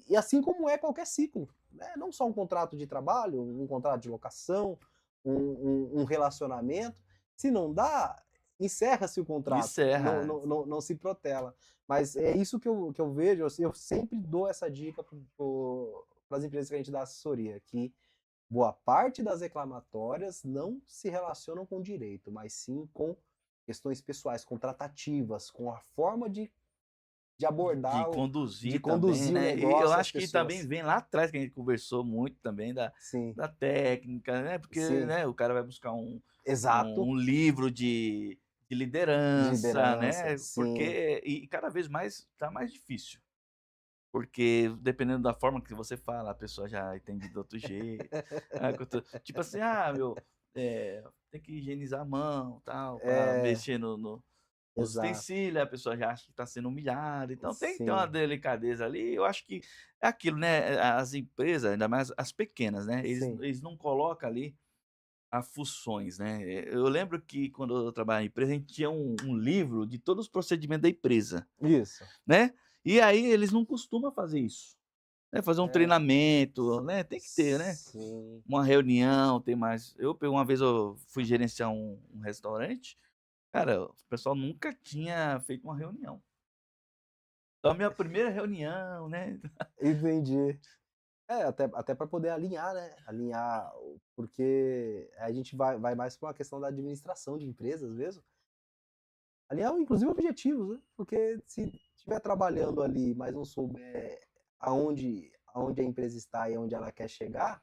E assim como é qualquer ciclo, né? Não só um contrato de trabalho, um contrato de locação, um relacionamento. Se não dá, encerra-se o contrato, Encerra. não se protela. Mas é isso que eu vejo, assim, eu sempre dou essa dica para as empresas que a gente dá assessoria, que boa parte das reclamatórias não se relacionam com direito, mas sim com questões pessoais, com tratativas, com a forma de De abordar, de conduzir também, conduzir o né. E eu negócio e as acho que também pessoas. vem lá atrás, que a gente conversou muito também Sim, da técnica, né, porque, sim, né, o cara vai buscar exato, um livro de de liderança, liderança, né, sim, porque cada vez mais tá mais difícil, porque dependendo da forma que você fala, a pessoa já entende de outro jeito. Ah, tipo assim: "Ah, meu, tem que higienizar a mão, tal, para é, mexer nos exato, utensílios", a pessoa já acha que está sendo humilhada, então tem que ter uma sim, delicadeza ali. Eu acho que é aquilo, né, as empresas, ainda mais as pequenas, né, sim, eles não colocam ali as funções, né. Eu lembro que quando eu trabalhava em empresa, a gente tinha um livro de todos os procedimentos da empresa, isso, né, e aí eles não costumam fazer isso, né, fazer um é, treinamento, né, tem que ter, né, sim, uma reunião, tem mais uma vez eu fui gerenciar um restaurante, cara, o pessoal nunca tinha feito uma reunião. Então a minha primeira reunião, né. entendi. Até para poder alinhar, né, porque a gente vai mais para uma questão da administração de empresas mesmo, alinhar inclusive objetivos, né, porque se estiver trabalhando ali, mas não souber aonde a empresa está e aonde ela quer chegar,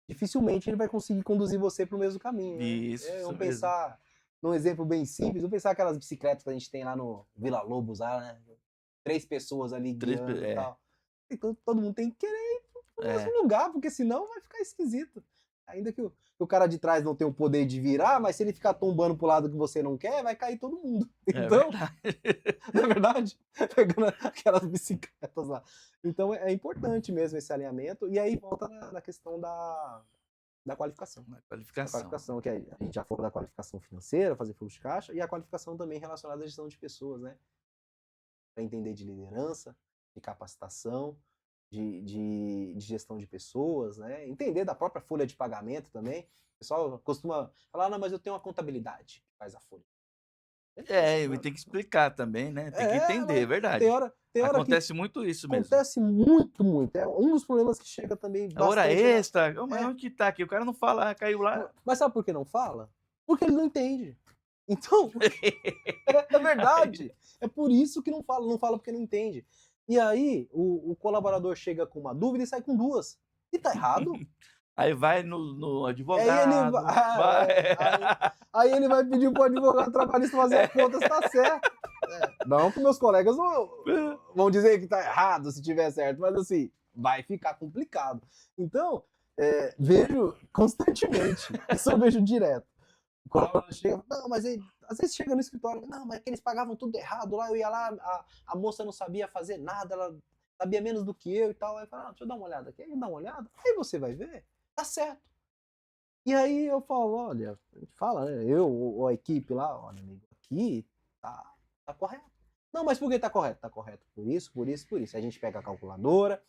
dificilmente ele vai conseguir conduzir você para o mesmo caminho, né. Isso Vamos mesmo. pensar num exemplo bem simples, vamos pensar aquelas bicicletas que a gente tem lá no Vila Lobos lá, né, 3 pessoas ali 3 pe guiando e é, tal. Então todo mundo tem que querer ir para o mesmo é, lugar, porque senão vai ficar esquisito. Ainda que o cara de trás não tenha o poder de virar, mas se ele ficar tombando para o lado que você não quer, vai cair todo mundo. é Então, verdade. na verdade, pegando aquelas bicicletas lá. Então é importante mesmo esse alinhamento, e aí volta na questão da qualificação. Na A qualificação. qualificação, que a gente já falou da qualificação financeira, fazer fluxo de caixa, e a qualificação também relacionada à gestão de pessoas, né? Para entender de liderança, de capacitação, de gestão de pessoas, né? Entender da própria folha de pagamento também. O pessoal costuma falar, não, mas eu tenho uma contabilidade que faz a folha. Ele tem que explicar também, né? Tem que É, entender, é mas tem verdade. hora tem hora que Acontece muito isso mesmo. acontece muito, muito. É um dos problemas que chega também É hora bastante na extra, mas é, onde que tá aqui? O cara não fala, caiu lá. mas sabe por que não fala? Porque ele não entende. Então, é verdade. É por isso que não fala porque não entende. E aí, o colaborador chega com uma dúvida e sai com duas. E tá errado. Aí vai no Aí ele advogado, vai. aí ele vai pedir pro advogado trabalhista fazer a conta se tá certo. Não que meus colegas vão dizer que tá errado se tiver certo, mas assim, vai ficar complicado. Então, vejo constantemente, isso eu vejo direto. O colaborador chega, não, mas ele, às vezes chega no escritório, não, mas é que eles pagavam tudo errado lá, eu ia lá, a moça não sabia fazer nada, ela sabia menos do que eu e tal. Aí eu falo, deixa eu dar uma olhada aqui, aí dá uma olhada, aí você vai ver, tá certo. E aí eu falo, olha, a gente fala, né? Eu ou a equipe lá, olha, amigo, aqui tá correto. Não, mas por que tá correto? Tá correto por isso, por isso, por isso. A gente pega a calculadora,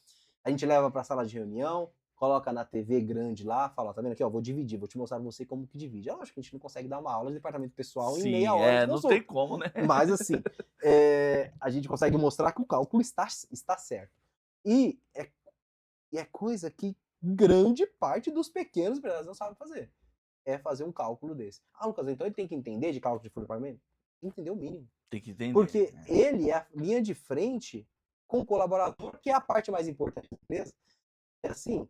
a gente leva pra sala de reunião, coloca na TV grande lá, fala, tá vendo aqui, ó, vou dividir, vou te mostrar você como que divide. Eu acho que a gente não consegue dar uma aula de departamento pessoal em meia Sim, hora de não tem consulta. como, né? Mas assim, a gente consegue mostrar que o cálculo está certo. E é coisa que grande parte dos pequenos empresários não sabem fazer. É fazer um cálculo desse. Ah, Lucas, então ele tem que entender de cálculo de folha de pagamento? Tem que entender o mínimo. Tem que entender. Porque ele é a linha de frente com o colaborador, que é a parte mais importante da empresa. É assim,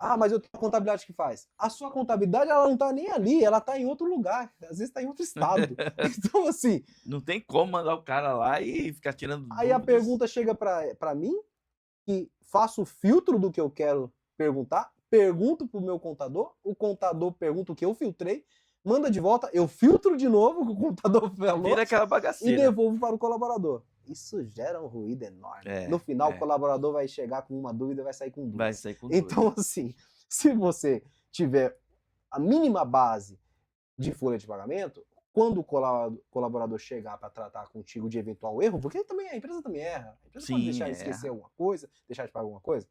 mas eu tenho a contabilidade que faz. A sua contabilidade, ela não tá nem ali, ela tá em outro lugar. Às vezes tá em outro estado. Então, assim, Não tem como mandar o cara lá e ficar tirando aí a dúvidas. pergunta chega pra mim, que faço o filtro do que eu quero perguntar, pergunto pro meu contador, o contador pergunta o que eu filtrei, manda de volta, eu filtro de novo o que o contador falou Vira aquela e bagaceira. devolvo para o colaborador. Isso gera um ruído enorme. No final, o colaborador vai chegar com uma dúvida e vai sair com duas. Vai sair com duas. Então, assim, se você tiver a mínima base de folha de pagamento, quando o colaborador chegar para tratar contigo de eventual erro, porque também a empresa também erra, a empresa pode deixar de esquecer alguma coisa, deixar de pagar alguma coisa,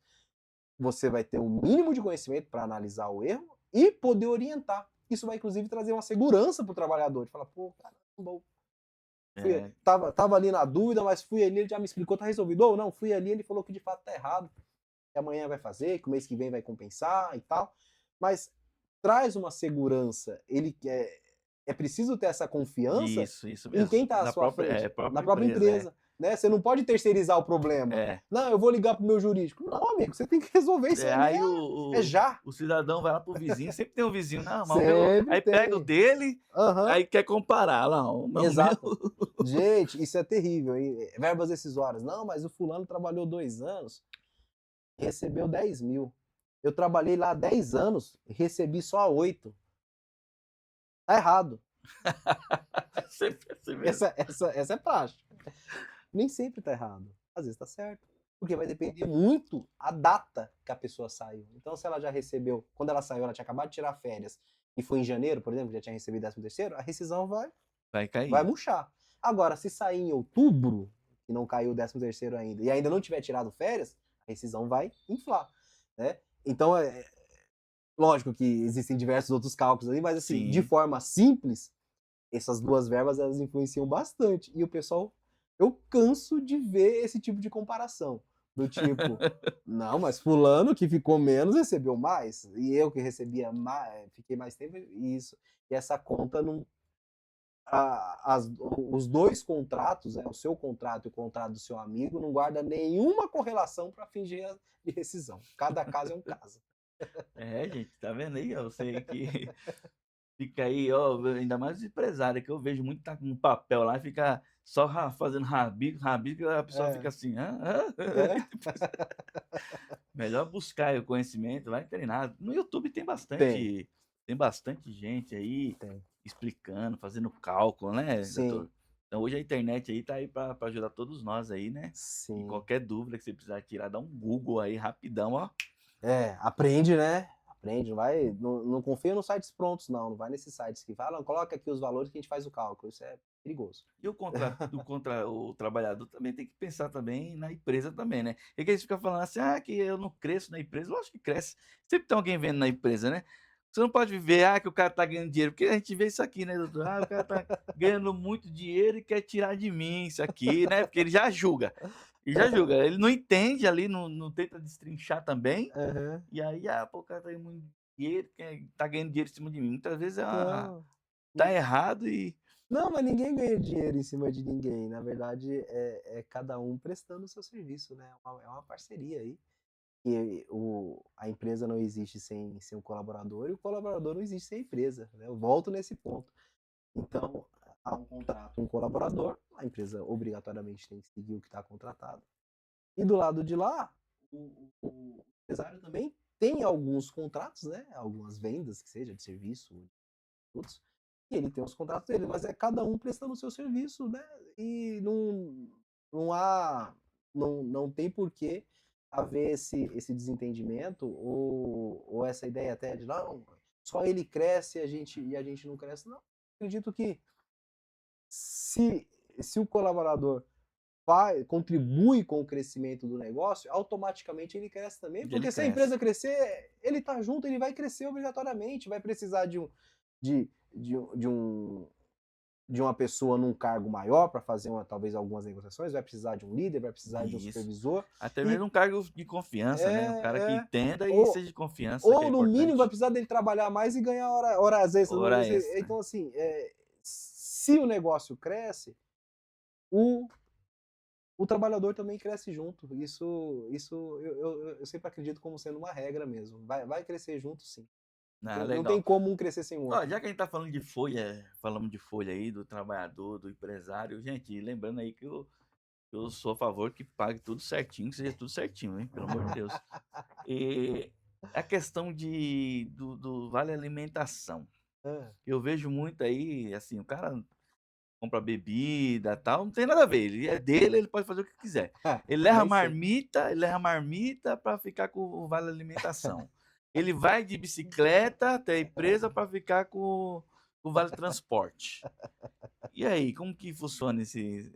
você vai ter o mínimo de conhecimento para analisar o erro e poder orientar. Isso vai, inclusive, trazer uma segurança para o trabalhador, de falar, pô, caramba, tava ali na dúvida, mas fui ali, ele já me explicou, tá resolvido. Ou não, fui ali, ele falou que de fato tá errado, que amanhã vai fazer, que o mês que vem vai compensar e tal. Mas traz uma segurança. É preciso ter essa confiança isso em mesmo. quem está à sua frente, na própria empresa. Né? Você não pode terceirizar o problema. Não, eu vou ligar pro meu jurídico. Não, amigo, você tem que resolver isso aí. Já. O cidadão vai lá pro vizinho, sempre tem um vizinho, não, mas Sempre aí pega o dele, aí quer comparar. Não, exato. Gente, isso é terrível. Hein? Verbas decisórias. Não, mas o fulano trabalhou 2 anos, recebeu 10 mil. Eu trabalhei lá 10 anos, recebi só 8. Tá errado. Sempre assim mesmo. Essa é prática. Nem sempre tá errado. Às vezes tá certo. Porque vai depender muito a data que a pessoa saiu. Então, se ela já recebeu, quando ela saiu, ela tinha acabado de tirar férias e foi em janeiro, por exemplo, já tinha recebido 13º, a rescisão vai cair. Vai murchar. Agora, se sair em outubro, e não caiu o 13º ainda, e ainda não tiver tirado férias, a rescisão vai inflar. Né? Então, lógico que existem diversos outros cálculos ali, mas assim, de forma simples, essas duas verbas elas influenciam bastante. E o pessoal, eu canso de ver esse tipo de comparação. Do tipo, não, mas fulano que ficou menos recebeu mais, e eu que recebia mais, fiquei mais tempo, isso. E essa conta não. Os dois contratos, o seu contrato e o contrato do seu amigo, não guarda nenhuma correlação para fingir de rescisão. Cada caso é um caso. Gente, tá vendo aí? Você que fica aí, ó, ainda mais os empresários, que eu vejo muito tá com um papel lá e fica só fazendo rabico, a pessoa fica assim, Melhor buscar o conhecimento, vai treinar. No YouTube tem bastante gente aí explicando, fazendo cálculo, né, doutor? Então hoje a internet aí tá aí para ajudar todos nós aí, né? Sim. E qualquer dúvida que você precisar tirar, dá um Google aí rapidão, ó. Aprende, né? Aprende, não confia nos sites prontos, não vai nesses sites que falam, coloca aqui os valores que a gente faz o cálculo, isso é perigoso. E o trabalhador também tem que pensar também na empresa também, né? E que eles ficam falando assim, que eu não cresço na empresa, lógico que cresce, sempre tem alguém vendo na empresa, né? Você não pode ver, que o cara tá ganhando dinheiro, porque a gente vê isso aqui, né, doutor? O cara tá ganhando muito dinheiro e quer tirar de mim isso aqui, né, porque ele já julga, ele não entende ali, não tenta destrinchar também, Aham. e aí, pô, o cara tá ganhando muito dinheiro, tá ganhando dinheiro em cima de mim. Muitas vezes Não. tá errado e Não, mas ninguém ganha dinheiro em cima de ninguém. Na verdade, é cada um prestando o seu serviço, né? É uma parceria aí. E a empresa não existe sem o colaborador e o colaborador não existe sem a empresa, né? Eu volto nesse ponto. Então, há um contrato, um colaborador, a empresa obrigatoriamente tem que seguir o que está contratado. E do lado de lá, o empresário também tem alguns contratos, né? Algumas vendas, que seja de serviço, de produtos, e ele tem os contratos dele, mas é cada um prestando o seu serviço, né? E não há, não tem por que haver esse desentendimento ou essa ideia até de não, só ele cresce e a gente não cresce. Não, acredito que se, se o colaborador contribui com o crescimento do negócio, automaticamente ele cresce também, ele porque se a cresce. empresa crescer, ele está junto, ele vai crescer obrigatoriamente, vai precisar de, de, um- de, um, de uma pessoa num cargo maior para fazer talvez algumas negociações, vai precisar de um líder, vai precisar de um Isso. supervisor, Até e mesmo um cargo de confiança, né, um cara que é, entenda e ou, seja de confiança, que é ou no mínimo vai importante. precisar dele trabalhar mais e ganhar horas extras. Hora extra. Então, assim, se o negócio cresce, o o trabalhador também cresce junto. Isso eu sempre acredito como sendo uma regra mesmo. Vai crescer junto, sim. Não tem Legal. como um crescer sem o Ó, outro. já que a gente tá falando de folha, falamos de folha aí, do trabalhador, do empresário, gente, lembrando aí que eu sou a favor que pague tudo certinho, que seja tudo certinho, hein, pelo amor de Deus. E a questão do vale alimentação. Hã, Eu vejo muito aí, assim, o cara compra bebida, tal, não tem nada a ver, ele é dele, ele pode fazer o que quiser. nem sempre. Ele leva marmita para ficar com o vale alimentação. Ele vai de bicicleta até a empresa para ficar com o vale transporte. E aí, como que funciona esse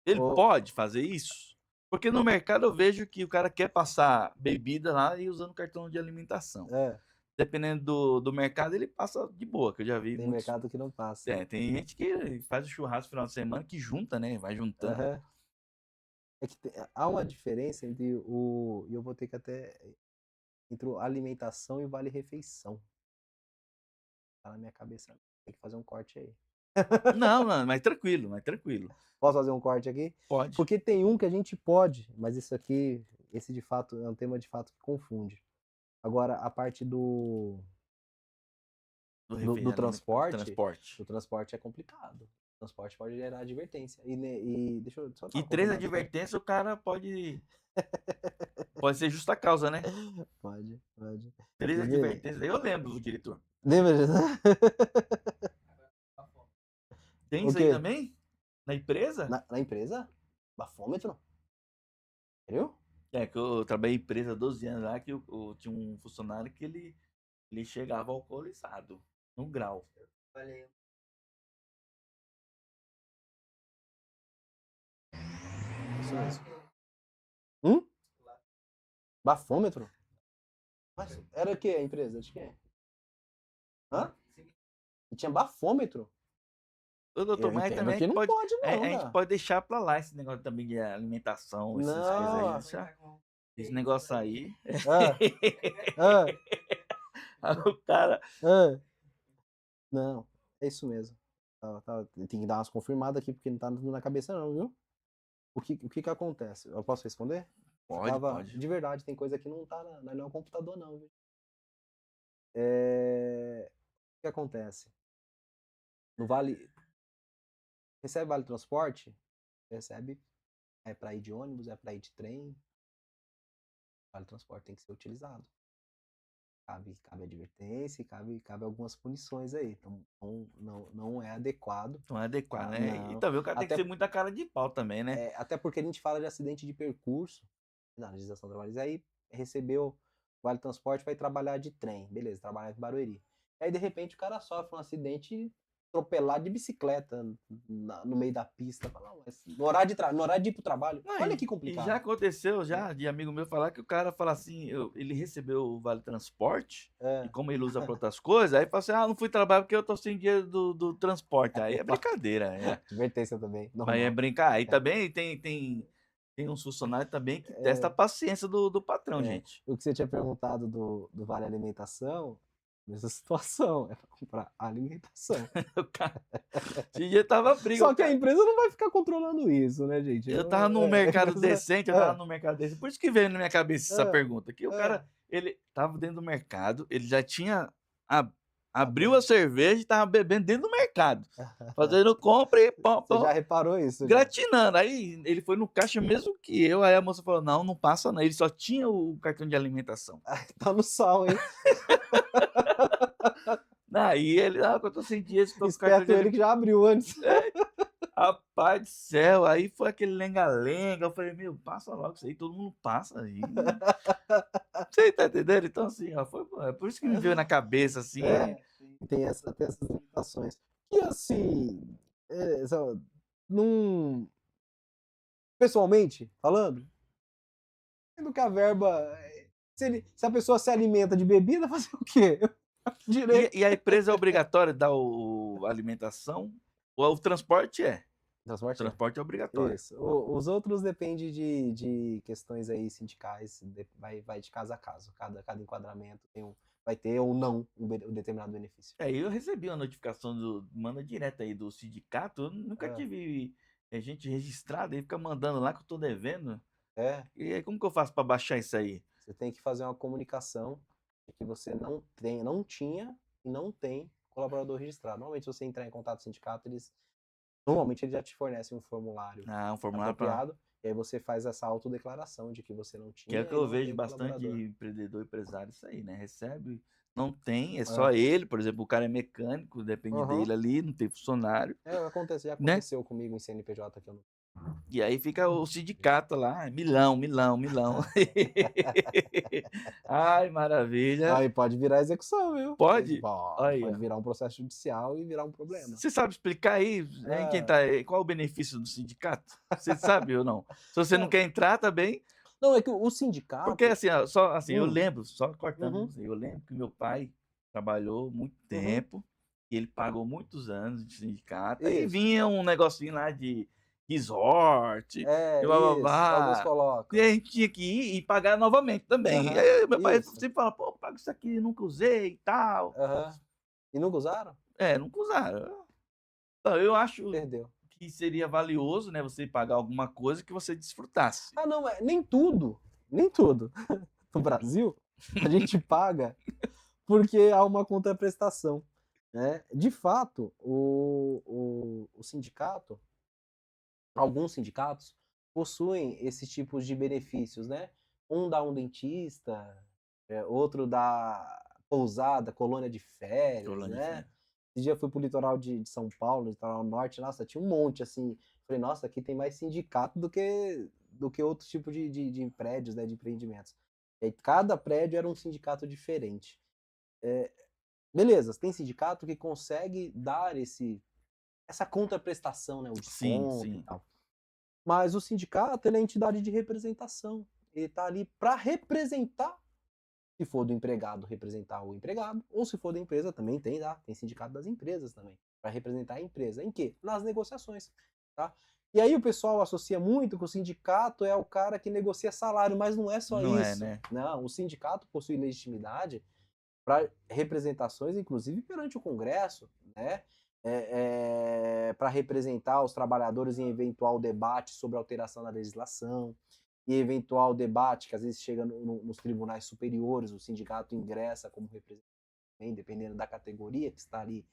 ele Ô, pode fazer isso? Porque no mercado eu vejo que o cara quer passar bebida lá e usando cartão de alimentação. é, Dependendo do mercado, ele passa de boa, que eu já vi tem muitos. mercado que não passa. Tem gente que faz o churrasco no final de semana que junta, né, vai juntando. Aham. É que há uma diferença entre e eu vou ter que até entre o alimentação e o vale-refeição. Tá na minha cabeça. Tem que fazer um corte aí. Não, não, mas tranquilo, mas tranquilo. Posso fazer um corte aqui? Pode. Porque tem um que a gente pode, mas isso aqui, esse de fato é um tema de fato que confunde. Agora, a parte Do do transporte, transporte. o transporte é complicado. O transporte pode gerar advertência. E deixa eu só dar E uma 3 confirmada. advertências o cara pode ser justa causa, né. Pode, pode. 3 Quer ver? advertências, eu lembro do diretor. Lembra disso? Tem O isso aí quê? também? Na empresa? Na empresa? Bafômetro? Sério? É, que eu trabalhei em empresa há 12 anos lá, que tinha um funcionário que ele chegava alcoolizado, no grau. Valeu. Isso mesmo. Hum? Bafômetro? Mas era o que a empresa? De quê? Hã? E tinha bafômetro? Ô doutor, Eu mas entendo também que não pode a não, gente cara. pode deixar pra lá esse negócio também de alimentação, essas coisas aí, Não. deixa esse negócio aí. Ah, ah, Aí o cara ah. Não, é isso mesmo. Tem que dar umas confirmadas aqui, porque não tá na cabeça não, viu? O que acontece? Eu posso responder? pode, Tava, pode. de verdade, tem coisa que não tá não é o computador não, viu? O que acontece? No vale, recebe vale transporte? Recebe, é para ir de ônibus, é para ir de trem, vale transporte tem que ser utilizado. Cabe advertência e cabe algumas punições aí. Então, não é adequado, Não é adequado, tá? né. E Não. também o cara tem que Até, ser muita cara de pau também, né. até porque a gente fala de acidente de percurso na legislação trabalhista. Aí recebeu vale transporte, vai trabalhar de trem. Beleza, trabalhar em Barueri. Aí, de repente, o cara sofre um acidente atropelar de bicicleta no meio da pista. Fala, "Não, mas no horário de ir pro trabalho. Não, Olha que e já complicado. aconteceu já de amigo meu falar que o cara fala assim, ele recebeu o vale transporte, e É, como ele usa para outras coisas, aí fala assim: "Ah, não fui trabalhar porque eu tô sem dinheiro do transporte". Aí é brincadeira, advertência também, aí é normal. brincar. Aí É. também tem uns funcionários também que testa a paciência do patrão, gente. O que você tinha perguntado do Vale Alimentação, mesma situação, é pra comprar alimentação. O cara esse dia tava briga, Só o que a cara empresa não vai ficar controlando isso, né, gente? eu tava num A mercado empresa decente, eu tava num mercado decente, por isso que veio na minha cabeça essa hã, pergunta, que o hã, cara, ele tava dentro do mercado, ele já tinha a abriu abriu. a cerveja e tava bebendo dentro do mercado, fazendo compra e pão, Você já pão, reparou isso já? gratinando. Aí ele foi no caixa mesmo que eu, aí a moça falou: "Não, não passa não", ele só tinha o cartão de alimentação. Tá no sal, hein? Aí ele: "Ah, que eu tô sem dinheiro, estou com o cartão Esperto de ele que alimentação". já abriu antes. Rapaz do céu, aí foi aquele lenga-lenga, eu falei: "Meu, passa logo isso aí, todo mundo passa aí". Você tá entendendo? Então assim, ó, é por isso que me veio na cabeça, assim, É, tem essas limitações. E assim, só num pessoalmente falando, sendo que a verba se a pessoa se alimenta de bebida, fazer o quê? Direito. e a empresa é obrigatória dar a alimentação, ou o transporte é? O Transporte é. transporte é obrigatório. Isso. Os outros depende de questões aí sindicais, vai de caso a caso. Cada enquadramento vai ter ou não um determinado benefício. É, eu recebi uma notificação manda direto aí do sindicato, eu nunca Ah, tive gente registrada, aí fica mandando lá que eu tô devendo. é, E aí como que eu faço pra baixar isso aí? você tem que fazer uma comunicação de que você não tinha e não tem colaborador registrado. Normalmente, se você entrar em contato com o sindicato, normalmente eles já te fornecem um formulário Ah, um formulário pra apropriado, e aí você faz essa autodeclaração de que você não que é o tinha que e eu não vejo tem bastante colaborador. empreendedor, empresário, isso aí, né? Recebe, não tem, é só É. ele, por exemplo, o cara é mecânico, depende Aham. dele ali, não tem funcionário, Já né? aconteceu comigo em CNPJ que eu não. E aí fica o sindicato lá, milão, milão, milão. Ai, maravilha. Aí pode virar execução, viu? Pode? Aí, Pode ó. virar um processo judicial e virar um problema. Você sabe explicar aí, hein, Ah, qual o benefício do sindicato? Você sabe ou não? Se você não não, quer entrar também, não, é que o porque sindicato. assim, ó, só assim, eu Hum, lembro, só cortando uhum, você, eu lembro que meu pai trabalhou muito uhum, tempo, e ele pagou muitos anos de sindicato, aí isso. vinha um negocinho lá de resort, e É, isso. Alguns blá-blá-blá, e colocam. a gente tinha que ir e pagar novamente também. E Aham, aí meu pai isso. sempre fala: "Pô, paga isso aqui, nunca usei e tal". Aham. E nunca usaram? É, nunca usaram. Então, eu acho Perdeu. que seria valioso, né, você pagar alguma coisa que você desfrutasse. Ah, não, nem tudo no Brasil a gente paga porque há uma contraprestação, né. De fato, o sindicato, alguns sindicatos possuem esses tipos de benefícios, né. Um dá um dentista, outro dá pousada, colônia de férias, Colônia de né. férias. Esse dia eu fui para o litoral de São Paulo, litoral norte, nossa, tinha um monte, assim. Falei: "Nossa, aqui tem mais sindicato do que outros tipos de prédios, né, de empreendimentos". E aí cada prédio era um sindicato diferente. Beleza, tem sindicato que consegue dar essa contraprestação, né, o Sim, desconto e sim. tal. Mas o sindicato, ele é a entidade de representação. Ele está ali para representar, se for do empregado, representar o empregado, ou se for da empresa, também tem, tá? Tem sindicato das empresas também, para representar a empresa. Em quê? Nas negociações, tá? E aí o pessoal associa muito que o sindicato é o cara que negocia salário, mas não é só Não é, isso. né. Não, o sindicato possui legitimidade para representações, inclusive perante o Congresso, né? Para representar os trabalhadores em eventual debate sobre alteração da legislação, e eventual debate que às vezes chega nos tribunais superiores, o sindicato ingressa como representante, dependendo da categoria que está ali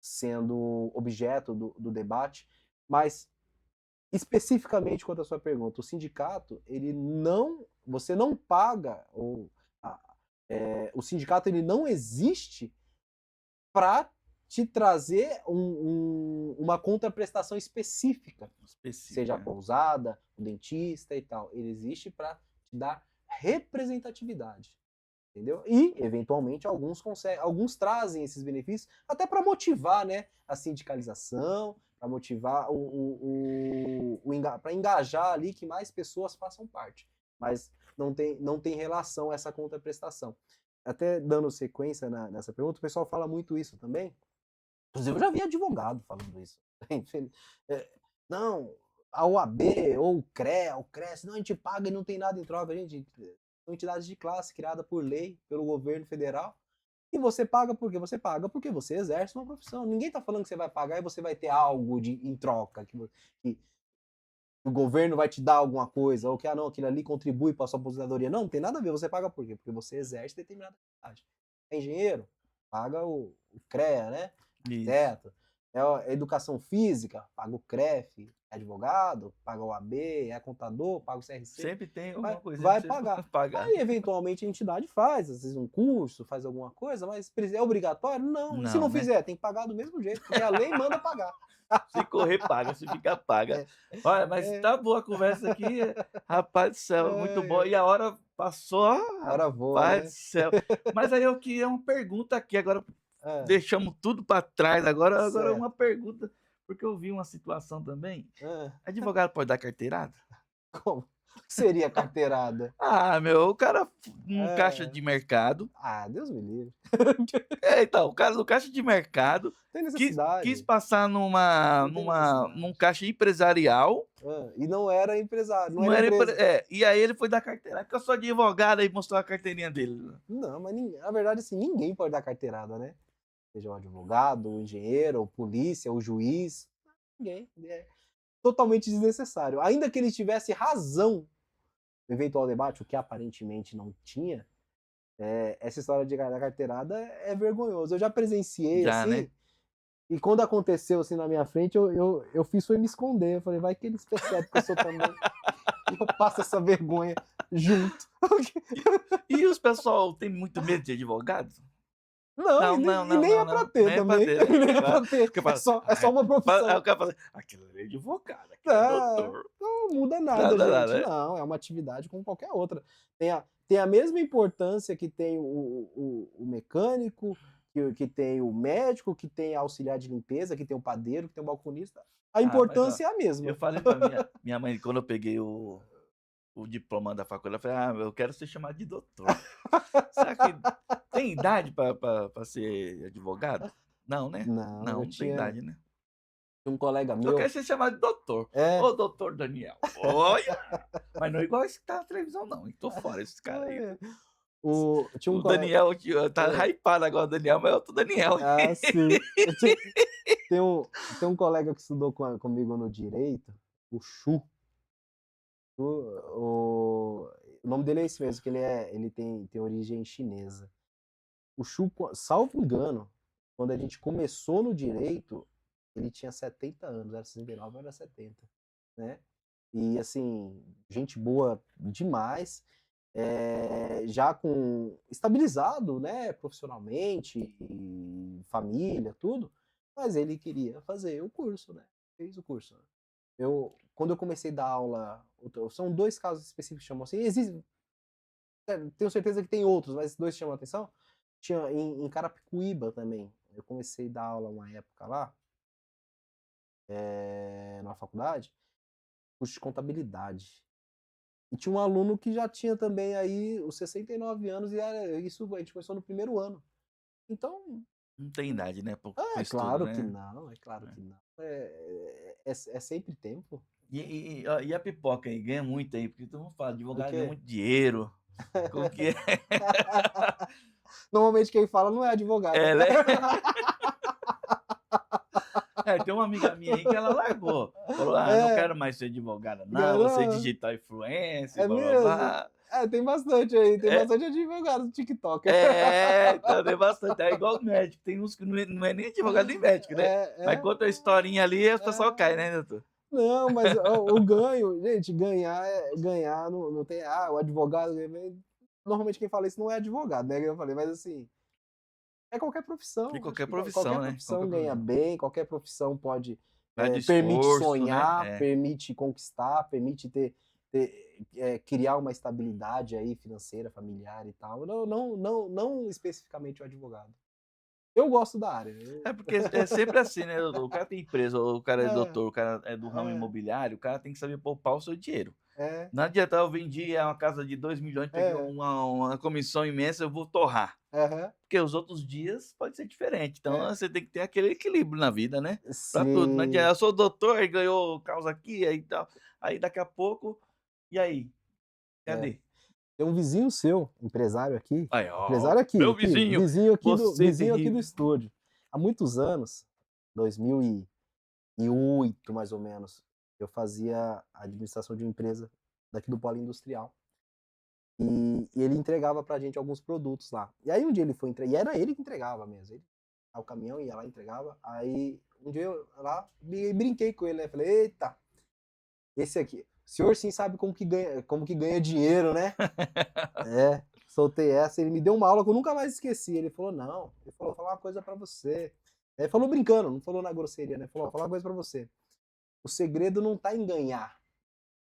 sendo objeto do debate. Mas, especificamente quanto à sua pergunta, o sindicato, você não paga, o sindicato ele não existe para te trazer uma contraprestação específica, seja a Específica. pousada, o dentista e tal. Ele existe para te dar representatividade. entendeu? E, eventualmente, alguns trazem esses benefícios até para motivar, né, a sindicalização, para motivar para engajar ali que mais pessoas façam parte. Mas não tem relação essa contraprestação. Até dando sequência nessa pergunta, o pessoal fala muito isso também. Inclusive, eu já vi advogado falando isso. Não, a OAB ou o CREA, o CRES, não, a gente paga e não tem nada em troca. Gente, são entidades de classe criadas por lei, pelo governo federal. E você paga por quê? Você paga porque você exerce uma profissão. Ninguém está falando que você vai pagar e você vai ter algo em troca, que o governo vai te dar alguma coisa, ou que, não, aquilo ali contribui para a sua aposentadoria. Não tem nada a ver. Você paga por quê? Porque você exerce determinada atividade. É engenheiro? Paga o CREA, né? Arquiteto. É educação física? Paga o CREF. É advogado? Paga o AB. É contador? Paga o CRC. Sempre tem alguma coisa. Vai pagar. Aí, eventualmente, a entidade faz, às vezes um curso, faz alguma coisa, mas é obrigatório? Não. E se não fizer, tem que pagar do mesmo jeito, porque a lei manda pagar. Se correr, paga. Se ficar, paga. Olha, mas tá boa a conversa aqui. Rapaz do céu, muito boa. E a hora passou. A hora voa, rapaz né? do céu. Mas aí eu queria uma pergunta aqui. Agora deixamos tudo para trás. Agora uma pergunta. Porque eu vi uma situação também. Advogado pode dar carteirada? Como? O que seria carteirada? O cara caixa de mercado. Deus me livre. Então, o cara do caixa de mercado tem necessidade. Quis passar num caixa empresarial. E não era empresário. Não era e aí ele foi dar carteirada. Porque eu sou advogado, aí mostrou a carteirinha dele. Não, mas na verdade, assim, ninguém pode dar carteirada, né? Seja um advogado, um engenheiro, ou polícia, ou juiz. Ninguém. É totalmente desnecessário. Ainda que ele tivesse razão no eventual debate, o que aparentemente não tinha, essa história de dar carteirada é vergonhoso. Eu já presenciei, assim, né? E quando aconteceu assim na minha frente, eu fiz foi me esconder. Eu falei, vai que eles percebem que eu sou também. E eu passo essa vergonha junto. E os pessoal tem muito medo de advogado? Não, nem é pra ter também. Nem é pra ter. É só uma profissão. Aí o cara fala, aquilo ali é advogado, aquilo é doutor. Não muda nada, gente. Não, é uma atividade como qualquer outra. Tem a mesma importância que tem o mecânico, que tem o médico, que tem auxiliar de limpeza, que tem o padeiro, que tem o balconista. A importância é a mesma. Eu falei pra minha mãe, quando eu peguei o diploma da faculdade, eu falei, eu quero ser chamado de doutor. Será que tem idade pra ser advogado? Não, né? Não tem idade, né? Um colega meu. Eu quero ser chamado de doutor. Ô, doutor Daniel. Olha! Mas não é igual esse que tá na televisão, não. Tô fora esse cara aí. O Daniel, tá hypado agora o Daniel, mas é outro Daniel. Sim. Tem um colega que estudou comigo no direito, o Chu. O nome dele é esse mesmo, que ele tem origem chinesa. O Chu, salvo engano, quando a gente começou no direito, ele tinha 70 anos, era 69, era 70, né? E assim, gente boa demais, já estabilizado, né, profissionalmente, família, tudo, mas ele queria fazer o curso, né? Fez o curso. Quando eu comecei a dar aula, são 2 casos específicos que chamam assim, tenho certeza que tem outros, mas 2 chamam a atenção. Tinha em Carapicuíba também, eu comecei a dar aula uma época lá, na faculdade, curso de contabilidade. E tinha um aluno que já tinha também aí os 69 anos, e isso a gente começou no primeiro ano. Então... Não tem idade, né? Claro que não, claro que não. É sempre tempo. E a pipoca aí, ganha muito aí, porque todo mundo fala, advogado ganha muito dinheiro. Como que é? Normalmente quem fala não é advogado. Né? Tem uma amiga minha aí que ela largou. Falou, não quero mais ser advogada, não, vou ser digital influencer, blá, blá, blá. Tem bastante aí, tem bastante advogado no TikTok. Então tem bastante, é igual médico, tem uns que não é nem advogado nem médico, né? Mas conta a historinha ali, o pessoal cai, né, doutor? Não, mas o ganho, gente, ganhar não tem, o advogado, normalmente quem fala isso não é advogado, né, que eu falei, mas assim, é qualquer profissão. E qualquer profissão, qualquer né? Profissão ganha bem, qualquer profissão pode, Vai de permite esforço, sonhar, né? permite conquistar, permite ter criar uma estabilidade aí financeira, familiar e tal. Não especificamente o advogado. Eu gosto da área. É porque é sempre assim, né, o cara tem empresa, ou o cara é É, doutor, o cara é do ramo é, imobiliário, o cara tem que saber poupar o seu dinheiro. é, Não adianta, eu vendi uma casa de 2 milhões, peguei é, uma comissão imensa, eu vou torrar. aham, Porque os outros dias pode ser diferente, então é. você tem que ter aquele equilíbrio na vida, né, pra tudo. Não adianta, Sim. eu sou doutor e ganhou causa aqui, aí tal, aí daqui a pouco, e aí, É. cadê? Tem um vizinho seu, Aí, ó, empresário aqui, meu vizinho, você vizinho aqui do terrível. estúdio. Há muitos anos, 2008 mais ou menos, eu fazia a administração de uma empresa daqui do polo industrial. E ele entregava pra gente alguns produtos lá. E aí um dia ele foi entregar, e era ele que entregava mesmo. Ele, o caminhão ia lá e entregava. Aí um dia eu lá brinquei com ele, né? Falei, eita, esse aqui. O senhor sim sabe como que ganha dinheiro, né? É, soltei essa. Ele me deu uma aula que eu nunca mais esqueci. Ele falou, não. Ele falou, vou falar uma coisa pra você. Ele falou brincando, não falou na grosseria, né? Falou, vou falar uma coisa pra você. O segredo não tá em ganhar.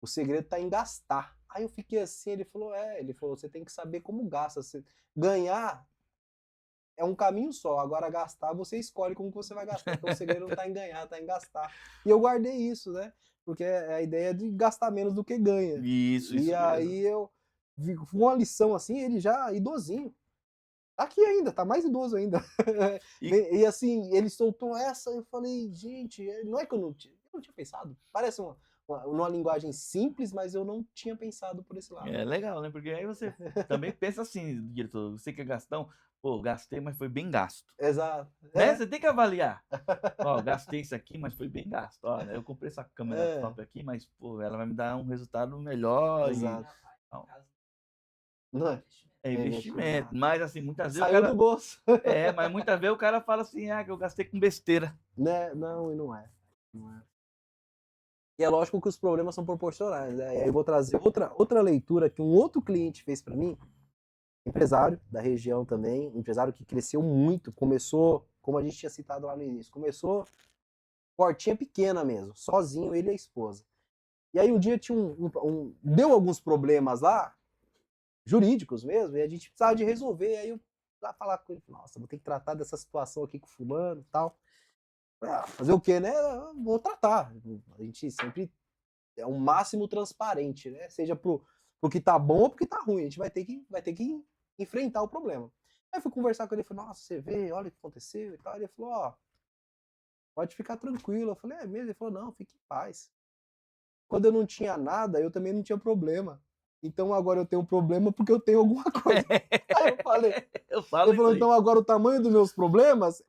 O segredo tá em gastar. Aí eu fiquei assim, ele falou, você tem que saber como gasta. Ganhar é um caminho só, agora gastar você escolhe como que você vai gastar. Então o segredo não tá em ganhar, tá em gastar. E eu guardei isso, né? Porque é a ideia de gastar menos do que ganha. E Isso mesmo. aí eu vi uma lição assim, ele já idosinho. Tá aqui ainda, tá mais idoso ainda. E E assim, ele soltou essa, eu falei, gente, não é que eu não tinha pensado. Parece uma linguagem simples, mas eu não tinha pensado por esse lado. é legal, né, porque aí você também pensa assim, diretor, você que é gastão, pô, gastei, mas foi bem gasto, Exato. né, você tem que avaliar. Ó, gastei isso aqui, mas foi bem gasto. Olha, eu comprei essa câmera É, top aqui, mas, pô, ela vai me dar um resultado melhor e exato. tal. Não é? É É investimento, investimento. mas assim, muitas vezes o Saiu do cara bolso. mas muitas vezes o cara fala assim: "Ah, que eu gastei com besteira". Né? Não, e não é. Não é. E é lógico que os problemas são proporcionais, né? E aí eu vou trazer outra leitura que um outro cliente fez para mim, empresário da região também, empresário que cresceu muito, começou, como a gente tinha citado lá no início, começou portinha pequena mesmo, sozinho, ele e a esposa. E aí um dia tinha deu alguns problemas lá, jurídicos mesmo, e a gente precisava de resolver. Aí eu lá falar com ele, nossa, vou ter que tratar dessa situação aqui com fulano e tal. Fazer o quê, né? Vou tratar. A gente sempre é o máximo transparente, né? Seja pro que tá bom ou pro que tá ruim. A gente vai ter que enfrentar o problema. Aí eu fui conversar com ele, falei, nossa, você vê, olha o que aconteceu e tal. Ele falou, ó, pode ficar tranquilo. Eu falei, é mesmo? Ele falou, não, fique em paz. Quando eu não tinha nada, eu também não tinha problema. Então agora eu tenho um problema porque eu tenho alguma coisa. Aí eu falei, Eu falo ele isso falou, aí. então agora o tamanho dos meus problemas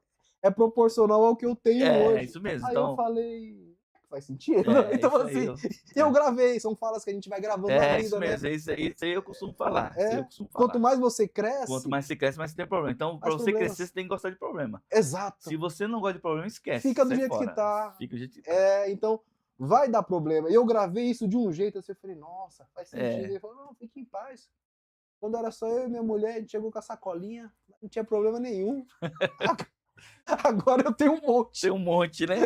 é proporcional ao que eu tenho É, hoje. isso mesmo. Aí eu Então, falei, faz sentido? é Então isso aí. assim, eu gravei, são falas que a gente vai gravando na É isso vida, né? mesmo, isso aí eu costumo falar, isso aí eu É, costumo quanto falar. mais você Quanto cresce, mais você cresce, mais você tem problema. Então, para mais você crescer, problemas. você tem que gostar de problema. Se Exato. você não gosta de problema, esquece, Fica do sai jeito que fora. tá. Fica do jeito que tá. É, então vai dar problema. E eu gravei isso de um jeito assim, eu falei, nossa, faz sentido. É. Ele falou, não, fique em paz. Quando era só eu e minha mulher, a gente chegou com a sacolinha, não tinha problema nenhum. Agora eu tenho um Tem monte. um monte, né.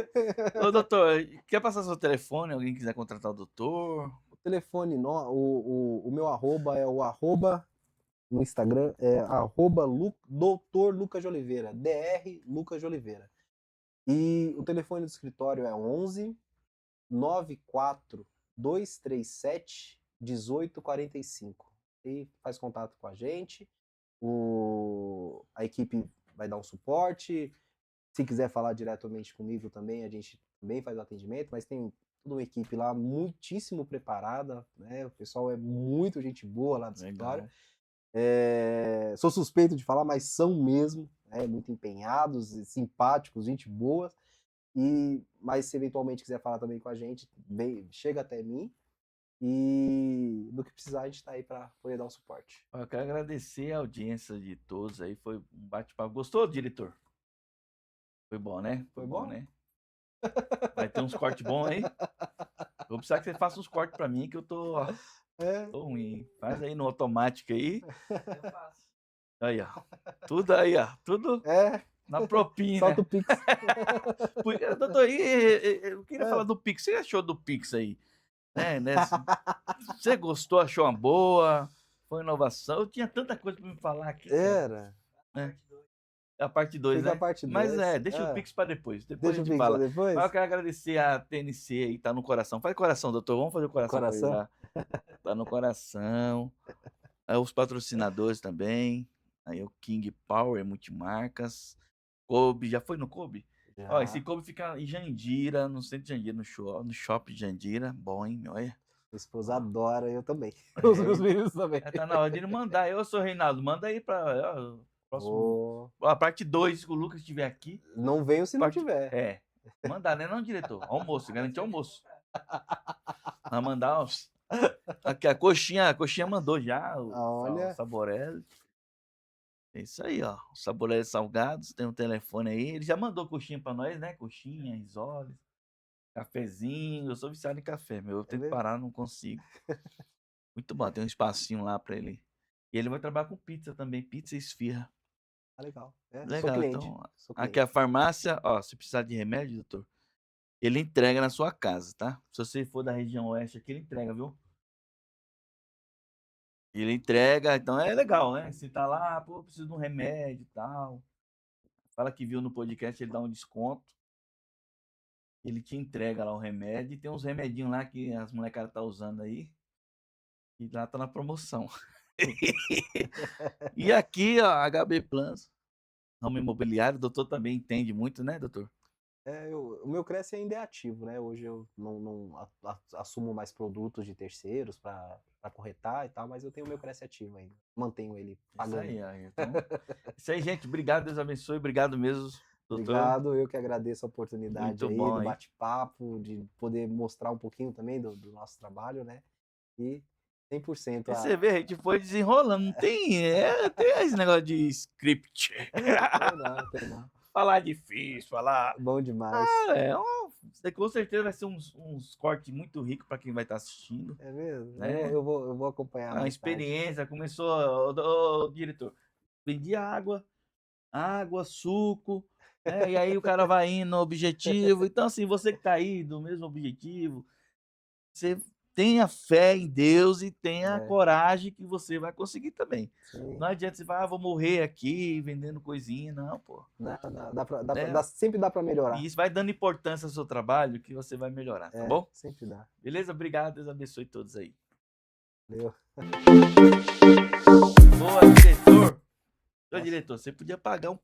Ô doutor, quer passar seu telefone, alguém quiser contratar o doutor? O telefone, o meu arroba é o arroba no Instagram, é arroba Dr. Lucas de Oliveira, Dr. Lucas de Oliveira. E o telefone do escritório é 11 94 237 1845. E faz contato com a gente. A equipe vai dar um suporte. Se quiser falar diretamente comigo também, a gente também faz o atendimento, mas tem toda uma equipe lá muitíssimo preparada, né? O pessoal é muito gente boa lá do escritório. Legal. Sou suspeito de falar, mas são mesmo, né? Muito empenhados, simpáticos, gente boa. Mas se eventualmente quiser falar também com a gente, chega até mim. E no que precisar, a gente está aí para poder dar um suporte. Eu quero agradecer a audiência de todos aí, foi um bate-papo. Gostou, diretor? Foi bom, né? Foi Foi bom, bom? né? Vai ter uns cortes bons aí? Vou precisar que você faça uns cortes pra mim, que eu tô, ó, É. tô ruim. Faz aí no automático aí. Eu faço. Aí, ó. Tudo aí, ó. Tudo É, na propina. solta o Pix. Doutor, eu queria falar É. do Pix. Você achou do Pix aí? Né? Você gostou, achou uma boa? Foi inovação? Eu tinha tanta coisa para me falar aqui, cara. Era. Né? A parte 2, Fica a né? parte Mas 2. deixa o Pix para depois. Depois Deixa a o gente Pix pra fala. depois? Mas eu quero agradecer a TNC aí, tá no coração. Faz coração, doutor. Vamos fazer o coração pra ele Coração? lá. Tá no coração. Os patrocinadores também. Aí o King Power Multimarcas. Kobe, já foi no Kobe? Ó, esse Já. Kobe fica em Jandira, no centro de Jandira, no shopping Jandira. Bom, hein? Olha. Minha esposa adora, eu também. É, Os meus meninos também. tá na hora de ele mandar. Eu sou o Reinaldo, manda aí pra próximo. A parte 2, que o Lucas estiver aqui. Não venho se não tiver. Mandar, né? Não, diretor. Almoço, garantir almoço. Vai mandar os. Aqui, a coxinha mandou já. Olha. O Saborelli. É isso aí, ó. O Saborelli Salgados, tem um telefone aí. Ele já mandou coxinha pra nós, né? Coxinha, risoles, cafezinho. Eu sou viciado em café, meu. Eu tento parar, não consigo. Muito bom, tem um espacinho lá pra ele. E ele vai trabalhar com pizza também, pizza e esfirra. Legal. Legal, sou cliente. então. Sou Aqui cliente. a farmácia, ó, se precisar de remédio, doutor, ele entrega na sua casa, tá? Se você for da região oeste aqui, ele entrega, viu? Ele entrega, então é legal, né? Você tá lá, pô, preciso de um remédio e tal. Fala que viu no podcast, ele dá um desconto. Ele te entrega lá o remédio. E tem uns remedinhos lá que as molecadas tá usando aí. E lá tá na promoção. E aqui, ó, HB Plans, ramo imobiliário, o doutor também entende muito, né, doutor? O meu Cresce ainda é ativo, né? Hoje eu não assumo mais produtos de terceiros para corretar e tal, mas eu tenho o meu Cresce ativo ainda. Mantenho ele pagando. Isso aí, então. Isso aí, gente. Obrigado, Deus abençoe. Obrigado mesmo, doutor. Obrigado, eu que agradeço a oportunidade Muito aí bom, do hein? bate-papo, de poder mostrar um pouquinho também do nosso trabalho, né? E 100% E você vê, a gente foi desenrolando. Não tem, tem esse negócio de script. Não, tem não. Falar difícil, falar. Bom demais. Com certeza vai ser uns cortes muito ricos para quem vai estar assistindo. É mesmo? Né? Eu vou acompanhar A mais experiência tarde. começou, o diretor, vendia água, suco, né? E aí o cara vai indo no objetivo. Então, assim, você que tá aí do mesmo objetivo, você tenha fé em Deus e tenha coragem que você vai conseguir também. Sim. Não adianta você falar, vou morrer aqui vendendo coisinha, não, pô. Sempre dá pra melhorar. E isso vai dando importância ao seu trabalho que você vai melhorar, tá bom? Sempre dá. Beleza? Obrigado, Deus abençoe todos aí. Valeu. Boa, diretor. Ô, diretor, você podia pagar um